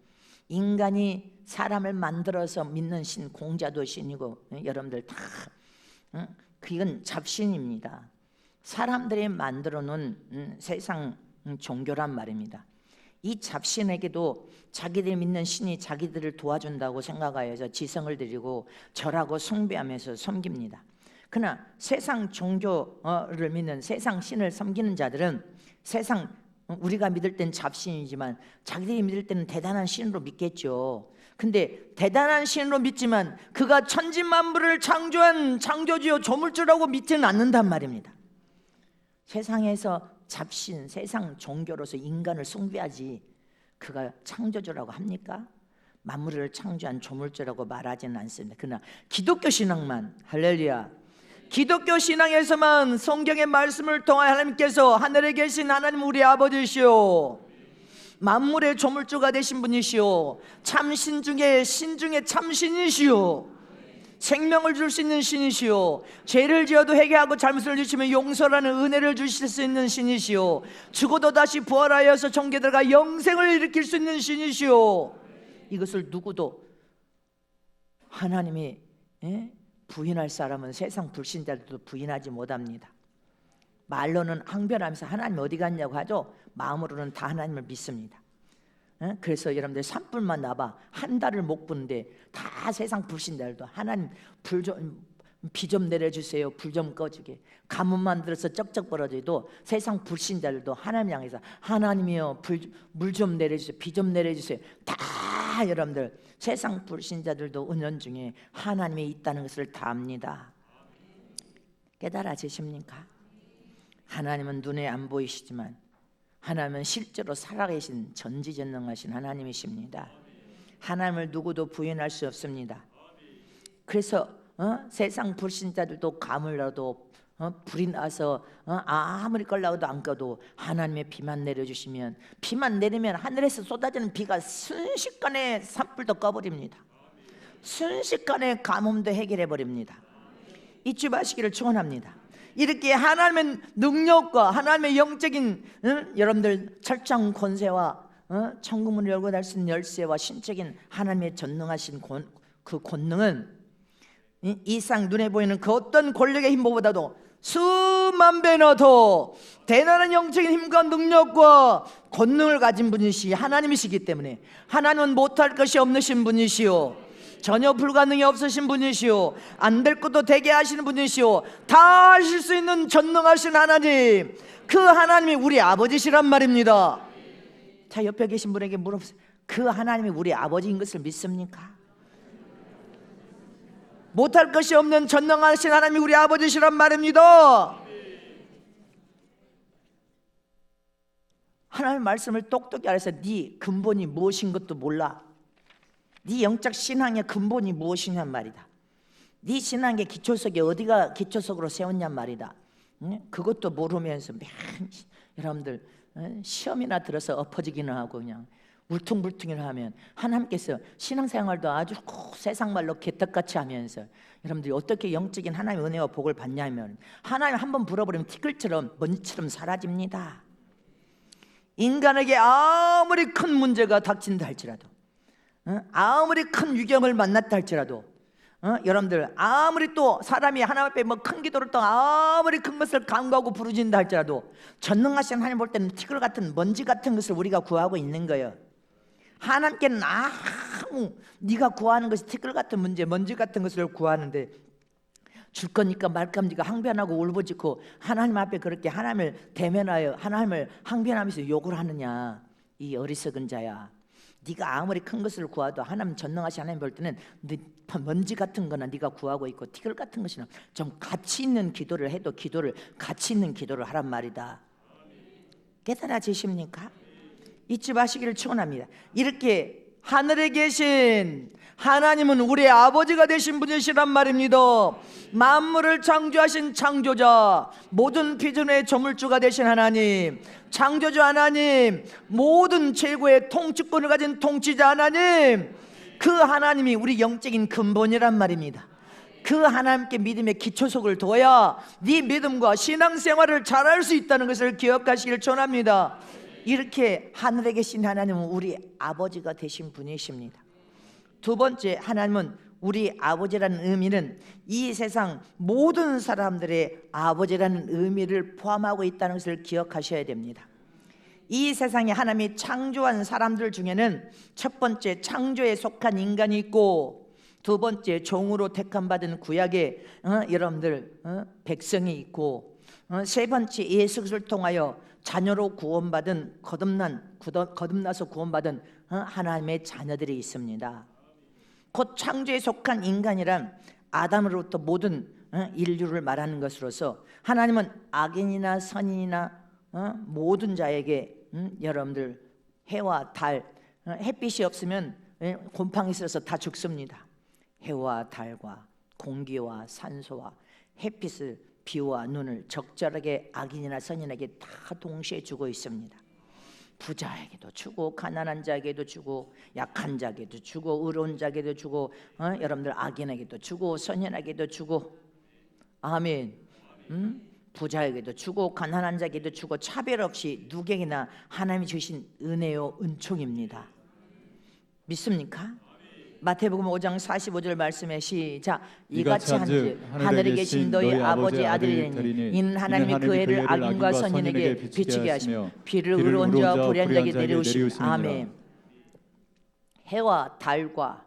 인간이 사람을 만들어서 믿는 신, 공자도 신이고 여러분들 다 그건 잡신입니다. 사람들이 만들어 놓은 세상 종교란 말입니다. 이 잡신에게도 자기들 믿는 신이 자기들을 도와준다고 생각하여서 지성을 드리고 절하고 숭배하면서 섬깁니다. 그러나 세상 종교를 믿는 세상 신을 섬기는 자들은 세상 우리가 믿을 땐 잡신이지만 자기들이 믿을 때는 대단한 신으로 믿겠죠. 근데 대단한 신으로 믿지만 그가 천지만물을 창조한 창조주요 조물주라고 믿지는 않는단 말입니다. 세상에서 잡신, 세상 종교로서 인간을 숭배하지 그가 창조주라고 합니까? 만물을 창조한 조물주라고 말하지는 않습니다. 그러나 기독교 신앙만, 할렐루야, 기독교 신앙에서만 성경의 말씀을 통하여 하나님께서 하늘에 계신 하나님 우리 아버지시오, 만물의 조물주가 되신 분이시오, 참신 중에 신 중에 참신이시오, 생명을 줄 수 있는 신이시오. 죄를 지어도 회개하고 잘못을 지시면 용서라는 은혜를 주실 수 있는 신이시오. 죽어도 다시 부활하여서 정계 들어가 영생을 일으킬 수 있는 신이시오. 이것을 누구도 하나님이 부인할 사람은 세상 불신자들도 부인하지 못합니다. 말로는 항변하면서 하나님 어디 갔냐고 하죠. 마음으로는 다 하나님을 믿습니다. 그래서 여러분들 산불만 나봐 한 달을 못 부는데 다 세상 불신자들도 하나님 비 좀 내려주세요. 불 좀 꺼주게. 가뭄만 들어서 쩍쩍 벌어져도 세상 불신자들도 하나님 향해서 하나님이여 물 좀 내려주세요. 비 좀 내려주세요. 다 여러분들 세상 불신자들도 은연중에 하나님이 있다는 것을 다 압니다. 깨달아지십니까? 하나님은 눈에 안 보이시지만 하나님은 실제로 살아계신 전지전능하신 하나님이십니다. 하나님을 누구도 부인할 수 없습니다. 그래서 세상 불신자들도 가물러도 불이 나서 아무리 끌라고도 안 꺼도 하나님의 비만 내려주시면 비만 내리면 하늘에서 쏟아지는 비가 순식간에 산불도 꺼버립니다. 순식간에 가뭄도 해결해 버립니다. 잊지 마시기를 축원합니다. 이렇게 하나님의 능력과 하나님의 영적인 여러분들 철장 권세와 천국문을 열고 닫을 수 있는 열쇠와 신적인 하나님의 전능하신 그 권능은 이 상 눈에 보이는 그 어떤 권력의 힘보다도 수만 배나 더 대단한 영적인 힘과 능력과 권능을 가진 분이시 하나님이시기 때문에 하나님은 못할 것이 없으신 분이시오. 전혀 불가능이 없으신 분이시오. 안 될 것도 되게 하시는 분이시오. 다 하실 수 있는 전능하신 하나님, 그 하나님이 우리 아버지시란 말입니다. 자, 옆에 계신 분에게 물어보세요. 그 하나님이 우리 아버지인 것을 믿습니까? 못할 것이 없는 전능하신 하나님이 우리 아버지시란 말입니다. 하나님의 말씀을 똑똑히 알아서 네 근본이 무엇인 것도 몰라. 네 영적 신앙의 근본이 무엇이냔 말이다. 네 신앙의 기초석이 어디가 기초석으로 세웠냔 말이다. 그것도 모르면서 여러분들 시험이나 들어서 엎어지기는 하고 그냥 울퉁불퉁이나 하면 하나님께서 신앙생활도 아주 세상 말로 개떡같이 하면서 여러분들이 어떻게 영적인 하나님의 은혜와 복을 받냐면 하나님 한번 불어버리면 티끌처럼 먼지처럼 사라집니다. 인간에게 아무리 큰 문제가 닥친다 할지라도 아무리 큰 위경을 만났다 할지라도 여러분들 아무리 또 사람이 하나님 앞에 뭐 큰 기도를 또 아무리 큰 것을 간구하고 부르짖는다 할지라도 전능하신 하나님 볼 때는 티끌 같은 먼지 같은 것을 우리가 구하고 있는 거예요. 하나님께는 아무 네가 구하는 것이 티끌 같은 문제 먼지 같은 것을 구하는데 줄 거니까 말까 네가 항변하고 울부짖고 하나님 앞에 그렇게 하나님을 대면하여 하나님을 항변하면서 욕을 하느냐. 이 어리석은 자야, 네가 아무리 큰 것을 구하도 하나님 전능하신 하나님 볼 때는 먼지 같은 거나 네가 구하고 있고 티끌 같은 것이나 좀 가치 있는 기도를 해도 기도를 가치 있는 기도를 하란 말이다. 깨달아지십니까? 잊지 마시기를 축원합니다. 이렇게 하늘에 계신 하나님은 우리의 아버지가 되신 분이시란 말입니다. 만물을 창조하신 창조자, 모든 비전의 조물주가 되신 하나님, 창조주 하나님, 모든 최고의 통치권을 가진 통치자 하나님, 그 하나님이 우리 영적인 근본이란 말입니다. 그 하나님께 믿음의 기초석을 둬야 네 믿음과 신앙생활을 잘할 수 있다는 것을 기억하시길 전합니다. 이렇게 하늘에 계신 하나님은 우리 아버지가 되신 분이십니다. 두 번째, 하나님은 우리 아버지라는 의미는 이 세상 모든 사람들의 아버지라는 의미를 포함하고 있다는 것을 기억하셔야 됩니다. 이 세상에 하나님이 창조한 사람들 중에는 첫 번째 창조에 속한 인간이 있고, 두 번째 종으로 택함받은 구약의 여러분들 백성이 있고, 세 번째 예수 그리스도를 통하여 자녀로 구원받은 거듭나서 구원받은 하나님의 자녀들이 있습니다. 곧 창조에 속한 인간이란 아담으로부터 모든 인류를 말하는 것으로서 하나님은 악인이나 선인이나 모든 자에게 여러분들 해와 달, 햇빛이 없으면 곰팡이 있어서 다 죽습니다. 해와 달과 공기와 산소와 햇빛을, 비와 눈을 적절하게 악인이나 선인에게 다 동시에 주고 있습니다. 부자에게도 주고 가난한 자에게도 주고 약한 자에게도 주고 의로운 자에게도 주고 여러분들 악인에게도 주고 선인에게도 주고 아멘. 부자에게도 주고 가난한 자에게도 주고 차별 없이 누구에게나 하나님이 주신 은혜요 은총입니다. 믿습니까? 마태복음 5장 45절 말씀에 시작. 이같이 한즉 하늘에 계신 너희 아버지 아들이니 이는 하나님이 그 해를 악인과 선인에게 비추게 하시며 비를 의로운 자와 불의한 자에게 내려오십니다. 아멘. 해와 달과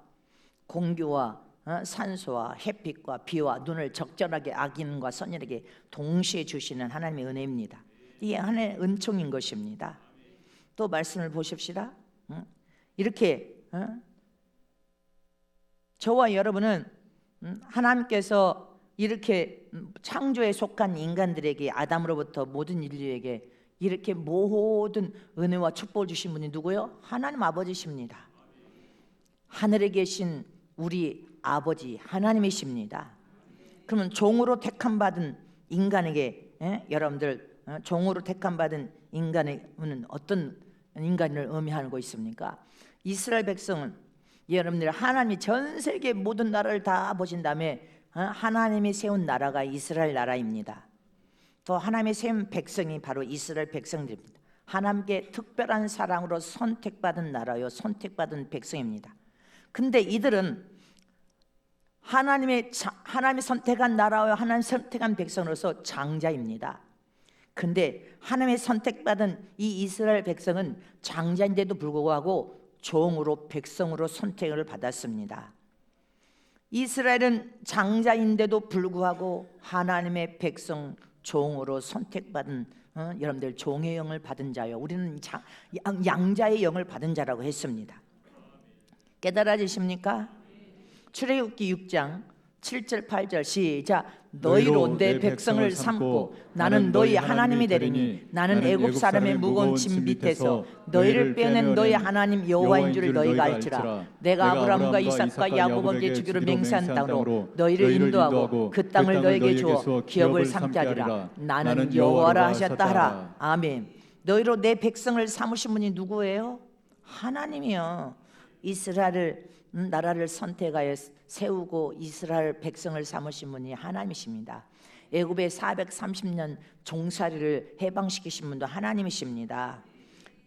공기와 산소와 햇빛과 비와 눈을 적절하게 악인과 선인에게 동시에 주시는 하나님의 은혜입니다. 이게 하나님의 은총인 것입니다. 또 말씀을 보십시다. 이렇게 저와 여러분은 하나님께서 이렇게 창조에 속한 인간들에게 아담으로부터 모든 인류에게 이렇게 모든 은혜와 축복을 주신 분이 누구요? 하나님 아버지십니다. 하늘에 계신 우리 아버지 하나님이십니다. 그러면 종으로 택함 받은 인간에게 여러분들 종으로 택함 받은 인간은 어떤 인간을 의미하고 있습니까? 이스라엘 백성은 여러분들 하나님이 전 세계 모든 나라를 다 보신 다음에 하나님이 세운 나라가 이스라엘 나라입니다. 또 하나님이 세운 백성이 바로 이스라엘 백성들입니다. 하나님께 특별한 사랑으로 선택받은 나라요 선택받은 백성입니다. 근데 이들은 하나님이 선택한 나라와 하나님 선택한 백성으로서 장자입니다. 근데 하나님의 선택받은 이 이스라엘 백성은 장자인데도 불구하고 종으로 백성으로 선택을 받았습니다. 이스라엘은 장자인데도 불구하고 하나님의 백성 종으로 선택받은 여러분들 종의 영을 받은 자요. 우리는 양자의 영을 받은 자라고 했습니다. 깨달아지십니까? 출애굽기 6장 7절 8절 시작. 너희로 내 백성을 삼고 나는 너희 하나님이 되리니 나는 애굽 사람의 무거운 짐 밑에서 너희를 빼낸 너희 하나님 여호와인 줄 너희가 알지라. 내가 아브라함과 이삭과 야곱에게 주기로 맹세한 땅으로 너희를 인도하고 그 땅을 너희에게 주어 기업을 삼게 하리라. 나는 여호와라 하셨다 하라. 아멘. 너희로 내 백성을 삼으신 분이 누구예요? 하나님이요. 이스라엘을 나라를 선택하여 세우고 이스라엘 백성을 삼으신 분이 하나님이십니다. 애굽의 430년 종살이를 해방시키신 분도 하나님이십니다.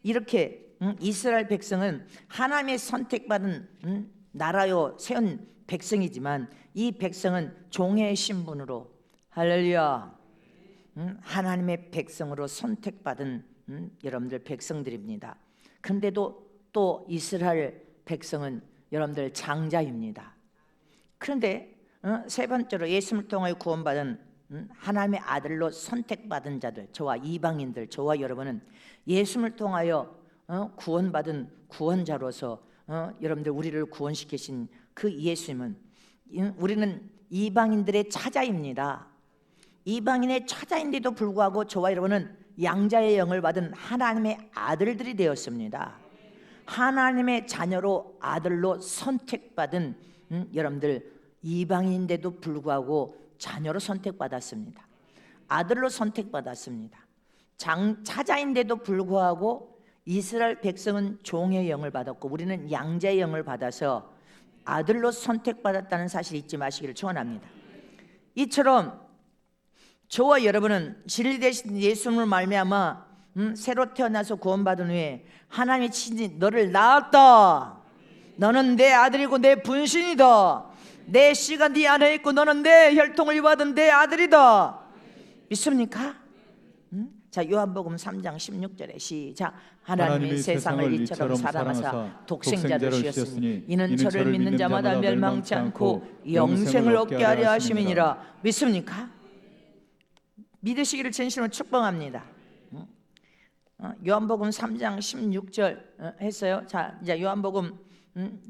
이렇게 이스라엘 백성은 하나님의 선택받은 나라요 세운 백성이지만 이 백성은 종의 신분으로 할렐루야 하나님의 백성으로 선택받은 여러분들 백성들입니다. 그런데도 또 이스라엘 백성은 여러분들 장자입니다. 그런데 세 번째로 예수님을 통하여 구원받은 하나님의 아들로 선택받은 자들, 저와 이방인들, 저와 여러분은 예수님을 통하여 구원받은 구원자로서 여러분들 우리를 구원시키신 그 예수님은 우리는 이방인들의 차자입니다. 이방인의 차자인데도 불구하고 저와 여러분은 양자의 영을 받은 하나님의 아들들이 되었습니다. 하나님의 자녀로 아들로 선택받은 여러분들 이방인인데도 불구하고 자녀로 선택받았습니다. 아들로 선택받았습니다. 차자인데도 불구하고 이스라엘 백성은 종의 영을 받았고 우리는 양자의 영을 받아서 아들로 선택받았다는 사실 잊지 마시기를 축원합니다. 이처럼 저와 여러분은 진리 되신 예수님을 말미암아 새로 태어나서 구원받은 후에 하나님이 친히 너를 낳았다. 너는 내 아들이고 내 분신이다. 내 씨가 네 안에 있고 너는 내 혈통을 입어든 내 아들이다. 믿습니까? 자, 요한복음 3장 16절에 시작. 하나님이 세상을 이처럼 사랑하사 독생자를 주셨으니 이는 저를 믿는 자마다 멸망치 않고 영생을 얻게 하려 하심이니라. 믿습니까? 믿으시기를 진심으로 축복합니다. 요한복음 3장 16절 했어요. 자, 이제 요한복음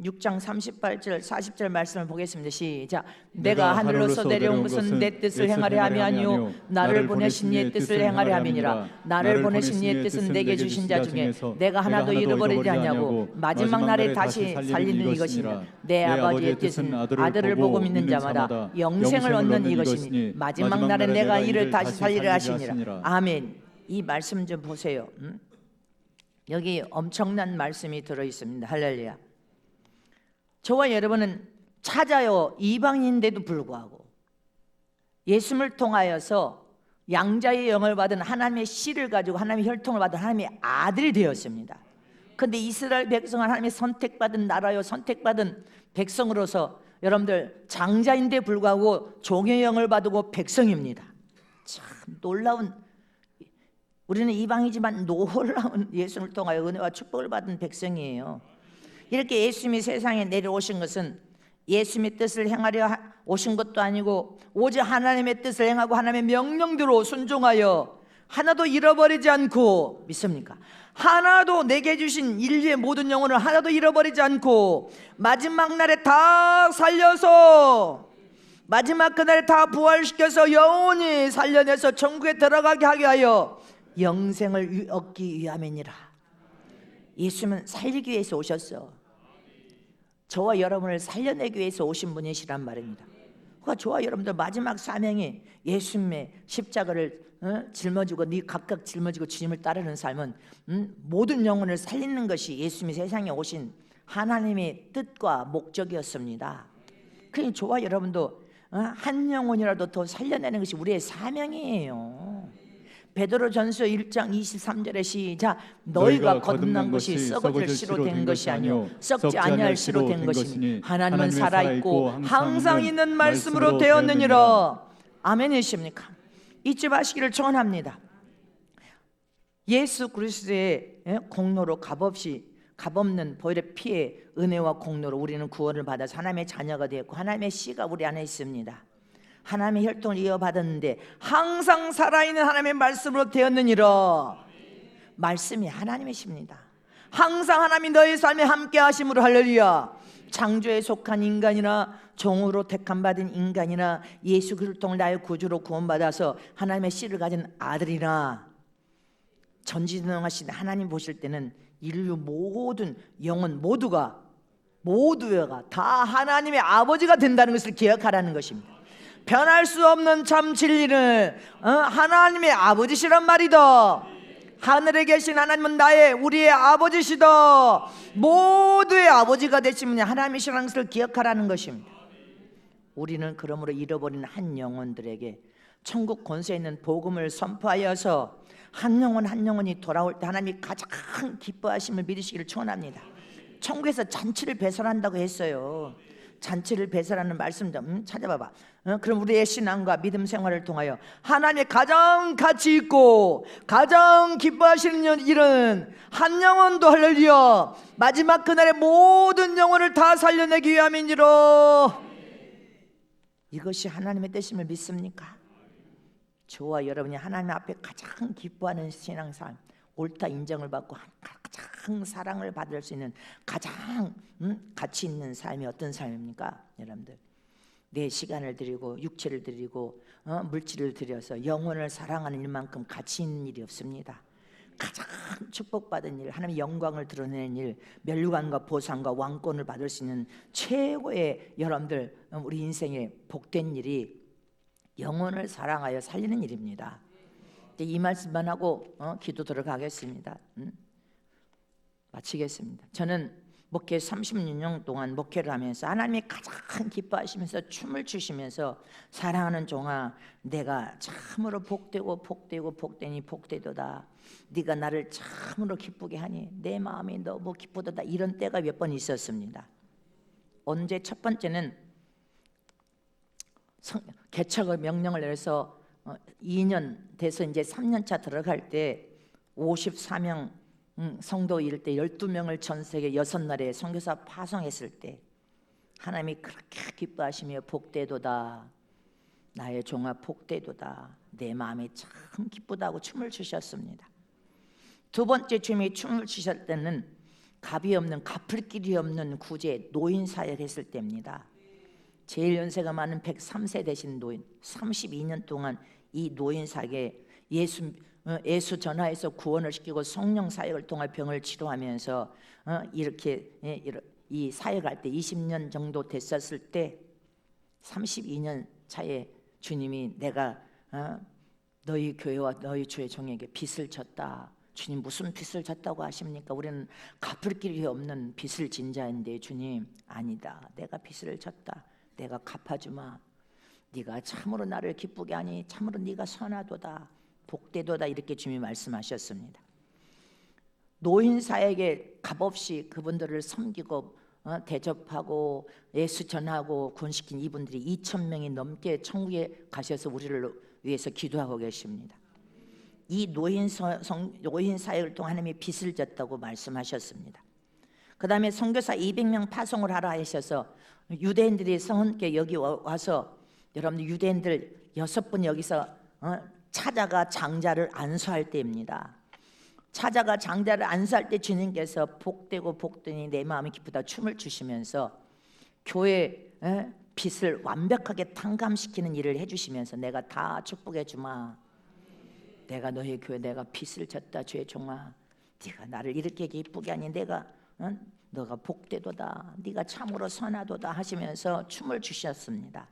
6장 38절 40절 말씀을 보겠습니다. 시작. 내가 하늘로서 내려온 것은 내 뜻을 행하려 함이 아니요 나를 보내신 이의 뜻을 행하려 함이니라. 나를 보내신 이의 뜻은 내게 주신 자 중에 내가 하나도 잃어버리지 아니하고 마지막 날에 다시 살리는 이것이니라. 내 아버지의 뜻은 아들을 보고 믿는 자마다 영생을 얻는 이것이니 마지막 날에 내가 이를 다시 살리려 하시니라. 아멘. 이 말씀 좀 보세요. 여기 엄청난 말씀이 들어 있습니다. 할렐루야. 저와 여러분은 찾아요 이방인인데도 불구하고 예수님을 통하여서 양자의 영을 받은 하나님의 씨를 가지고 하나님의 혈통을 받은 하나님의 아들이 되었습니다. 그런데 이스라엘 백성은 하나님의 선택받은 나라요 선택받은 백성으로서 여러분들 장자인데 불구하고 종의 영을 받고 백성입니다. 참 놀라운, 우리는 이방이지만 놀라운 예수님을 통하여 은혜와 축복을 받은 백성이에요. 이렇게 예수님이 세상에 내려오신 것은 예수님의 뜻을 행하려 오신 것도 아니고 오직 하나님의 뜻을 행하고 하나님의 명령대로 순종하여 하나도 잃어버리지 않고, 믿습니까? 하나도 내게 주신 인류의 모든 영혼을 하나도 잃어버리지 않고 마지막 날에 다 살려서 마지막 그날에 다 부활시켜서 영원히 살려내서 천국에 들어가게 하게 하여 영생을 얻기 위함이니라. 예수님은 살리기 위해서 오셨어. 저와 여러분을 살려내기 위해서 오신 분이시란 말입니다. 그러니까 저와 여러분들 마지막 사명이 예수님의 십자가를 짊어지고 각각 짊어지고 주님을 따르는 삶은 모든 영혼을 살리는 것이 예수님이 세상에 오신 하나님의 뜻과 목적이었습니다. 그러니 저와 여러분도 한 영혼이라도 더 살려내는 것이 우리의 사명이에요. 베드로전서 1장 23절에 시작. 너희가 거듭난 것이 썩어질 씨로 된 것이 아니요 썩지 아니할 씨로 된 것이니 하나님은 살아있고 항상 있는 말씀으로 되었느니라. 아멘이십니까? 잊지 마시기를 축원합니다. 예수 그리스도의 공로로 값없는 보혈의 피의 은혜와 공로로 우리는 구원을 받아서 하나님의 자녀가 되었고 하나님의 씨가 우리 안에 있습니다. 하나님의 혈통을 이어받았는데 항상 살아있는 하나님의 말씀으로 되었느니라. 말씀이 하나님이십니다. 항상 하나님이 너희 삶에 함께 하심으로 할렐루야. 창조에 속한 인간이나 종으로 택함받은 인간이나 예수 그리스도를 통해 나의 구주로 구원받아서 하나님의 씨를 가진 아들이나 전지전능하신 하나님 보실 때는 인류 모든 영혼 모두가 다 하나님의 아버지가 된다는 것을 기억하라는 것입니다. 변할 수 없는 참 진리는 하나님의 아버지시란 말이다. 하늘에 계신 하나님은 우리의 아버지시다. 모두의 아버지가 되신 분이 하나님이시라는 것을 기억하라는 것입니다. 우리는 그러므로 잃어버린 한 영혼들에게 천국 권세에 있는 복음을 선포하여서 한 영혼이 돌아올 때 하나님이 가장 기뻐하심을 믿으시기를 축원합니다. 천국에서 잔치를 배설한다고 했어요. 잔치를 배설하는 말씀 좀 찾아봐봐. 그럼 우리의 신앙과 믿음 생활을 통하여 하나님의 가장 가치 있고 가장 기뻐하시는 일은 한 영혼도 할렐루야 마지막 그날의 모든 영혼을 다 살려내기 위함이니라. 이것이 하나님의 뜻임을 믿습니까? 저와 여러분이 하나님 앞에 가장 기뻐하는 신앙삶, 옳다 인정을 받고 가장 사랑을 받을 수 있는 가장 가치 있는 삶이 어떤 삶입니까? 여러분들, 내 시간을 드리고 육체를 드리고 물질을 들여서 영혼을 사랑하는 일만큼 가치 있는 일이 없습니다. 가장 축복받은 일, 하나님의 영광을 드러내는 일, 멸류관과 보상과 왕권을 받을 수 있는 최고의 여러분들 우리 인생의 복된 일이 영혼을 사랑하여 살리는 일입니다. 이 말씀만 하고 기도 들어가겠습니다. 마치겠습니다. 저는 목회 36년 동안 목회를 하면서 하나님이 가장 기뻐하시면서 춤을 추시면서 사랑하는 종아 내가 참으로 복되니 복되도다. 네가 나를 참으로 기쁘게 하니 내 마음이 너무 기쁘도다. 이런 때가 몇 번 있었습니다. 언제? 첫 번째는 개척의 명령을 내려서 2년 돼서 이제 3년차 들어갈 때 54명 성도 이룰 때 12명을 전 세계 6나라에 선교사 파송했을 때 하나님이 그렇게 기뻐하시며 복되도다. 나의 종아 복되도다. 내 마음이 참 기쁘다고 춤을 추셨습니다. 두 번째 주님이 춤을 추실 때는 갚을 길이 없는 구제 노인 사역 했을 때입니다. 제일 연세가 많은 103세 되신 노인 32년 동안 이 노인 사역에 예수 전하에서 구원을 시키고 성령 사역을 통해 병을 치료하면서 이렇게 이 사역할 때 20년 정도 됐었을 때 32년 차에 주님이 내가 너희 교회와 너희 주의 종에게 빚을 졌다. 주님 무슨 빚을 졌다고 하십니까? 우리는 갚을 길이 없는 빚을 진 자인데 주님 아니다. 내가 빚을 졌다. 내가 갚아주마. 네가 참으로 나를 기쁘게 하니 참으로 네가 선하도다. 복되도다. 이렇게 주님이 말씀하셨습니다. 노인사에게 값없이 그분들을 섬기고 대접하고 예수 전하고 구원시킨 이분들이 2,000명이 넘게 천국에 가셔서 우리를 위해서 기도하고 계십니다. 이 노인 사역을 통해 하나님이 빚을 졌다고 말씀하셨습니다. 그 다음에 선교사 200명 파송을 하라 하셔서 유대인들이 성은께 여기 와서 여러분들 유대인들 6분 여기서 찾아가 장자를 안수할 때입니다. 찾아가 장자를 안수할 때 주님께서 복되고 복되니 내 마음이 기쁘다 춤을 추시면서 교회 빚을 완벽하게 탕감시키는 일을 해주시면서 내가 다 축복해 주마. 내가 너희 교회 내가 빚을 졌다 죄 종아. 네가 나를 이렇게 기쁘게 하니 내가 너가 복되도다. 네가 참으로 선하도다 하시면서 춤을 추셨습니다.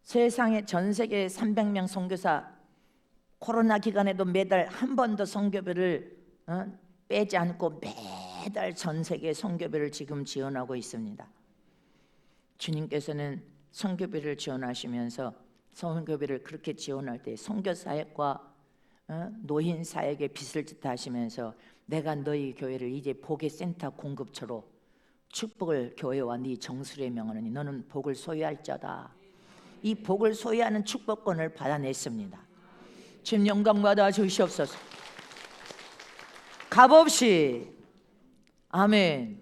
세상에 전 세계 300명 선교사 코로나 기간에도 매달 한 번도 선교비를 빼지 않고 매달 전 세계 선교비를 지금 지원하고 있습니다. 주님께서는 선교비를 지원하시면서 선교비를 그렇게 지원할 때 선교사역과 노인 사역에 빚을 짓다 하시면서 내가 너희 교회를 이제 복의 센터 공급처로 축복을 교회와 네 정수리에 명하노니 너는 복을 소유할 자다. 이 복을 소유하는 축복권을 받아냈습니다. 주님 영광 받아 주시옵소서. 값없이 아멘.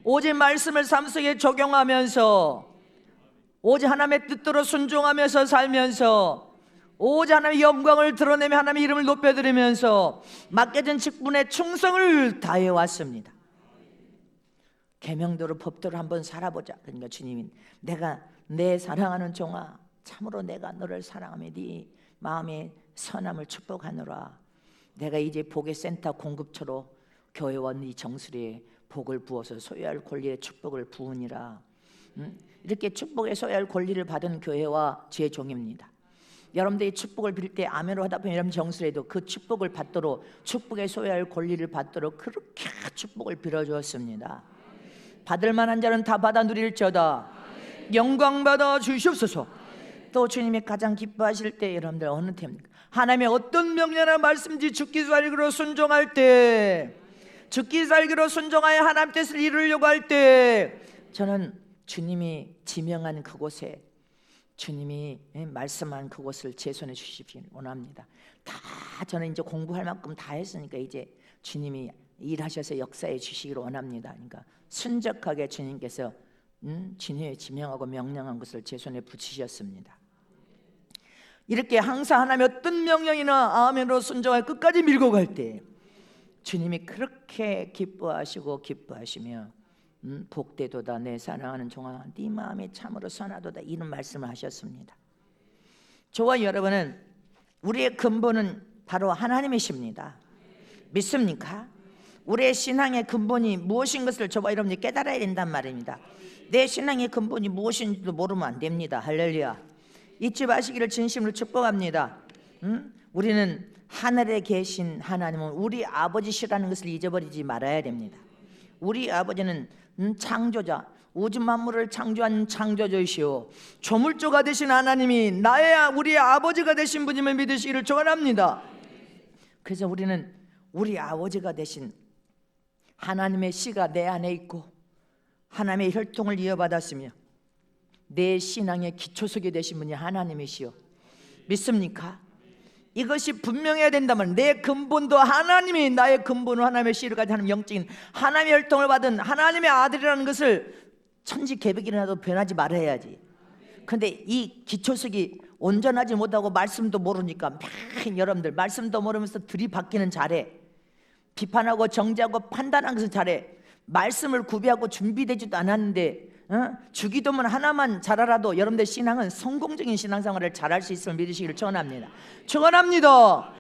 오직 말씀을 삶 속에 적용하면서 오직 하나님의 뜻대로 순종하면서 살면서 오직 하나님의 영광을 드러내며 하나님의 이름을 높여드리면서 맡겨진 직분에 충성을 다해왔습니다. 계명대로 법대로 한번 살아보자. 그러니까 주님이 내가 내 사랑하는 종아 참으로 내가 너를 사랑하며 네 마음의 선함을 축복하노라. 내가 이제 복의 센터 공급처로 교회와 네 정수리에 복을 부어서 소유할 권리의 축복을 부으니라. 이렇게 축복의 소유할 권리를 받은 교회와 제 종입니다. 여러분들이 축복을 빌 때 아멘으로 하다 보면 여러분 정수리에도 그 축복을 받도록 축복의 소유할 권리를 받도록 그렇게 축복을 빌어주었습니다. 받을 만한 자는 다 받아 누릴지어다. 영광 받아 주시옵소서. 또 주님이 가장 기뻐하실 때 여러분들 어느 때입니까? 하나님의 어떤 명령이나 말씀인지 죽기 살기로 순종할 때, 죽기 살기로 순종하여 하나님 뜻을 이루려고 할 때 저는 주님이 지명한 그곳에 주님이 말씀한 그곳을 제 손에 주시기 원합니다. 다 저는 이제 공부할 만큼 다 했으니까 이제 주님이 일하셔서 역사해 주시기를 원합니다. 그러니까 순적하게 주님께서 주님이 지명하고 명령한 것을 제 손에 붙이셨습니다. 이렇게 항상 하나님의 어떤 명령이나 아멘으로 순종하여 끝까지 밀고 갈 때 주님이 그렇게 기뻐하시며 복되도다 내 사랑하는 종아 네 마음이 참으로 선하도다 이런 말씀을 하셨습니다. 저와 여러분은 우리의 근본은 바로 하나님이십니다. 믿습니까? 우리의 신앙의 근본이 무엇인 것을 저와 여러분이 깨달아야 된단 말입니다. 내 신앙의 근본이 무엇인지도 모르면 안 됩니다. 할렐루야. 잊지 마시기를 진심으로 축복합니다. 우리는 하늘에 계신 하나님은 우리 아버지시라는 것을 잊어버리지 말아야 됩니다. 우리 아버지는 창조자, 우주 만물을 창조한 창조주이시오 조물주가 되신 하나님이 우리의 아버지가 되신 분임을 믿으시기를 축원합니다. 그래서 우리는 우리 아버지가 되신 하나님의 씨가 내 안에 있고 하나님의 혈통을 이어받았으며 내 신앙의 기초석이 되신 분이 하나님이시오. 믿습니까? 이것이 분명해야 된다면 내 근본도 하나님이 나의 근본은 하나님의 씨를 가진 하나님 영적인 하나님의 혈통을 받은 하나님의 아들이라는 것을 천지개벽이라도 변하지 말아야지. 그런데 이 기초석이 온전하지 못하고 말씀도 모르니까 여러분들 말씀도 모르면서 들이받기는 잘해. 비판하고 정죄하고 판단하는 것은 잘해. 말씀을 구비하고 준비되지도 않았는데 주기도문 하나만 잘하라도 여러분들 신앙은 성공적인 신앙생활을 잘할 수 있음을 믿으시기를 축원합니다. 축원합니다.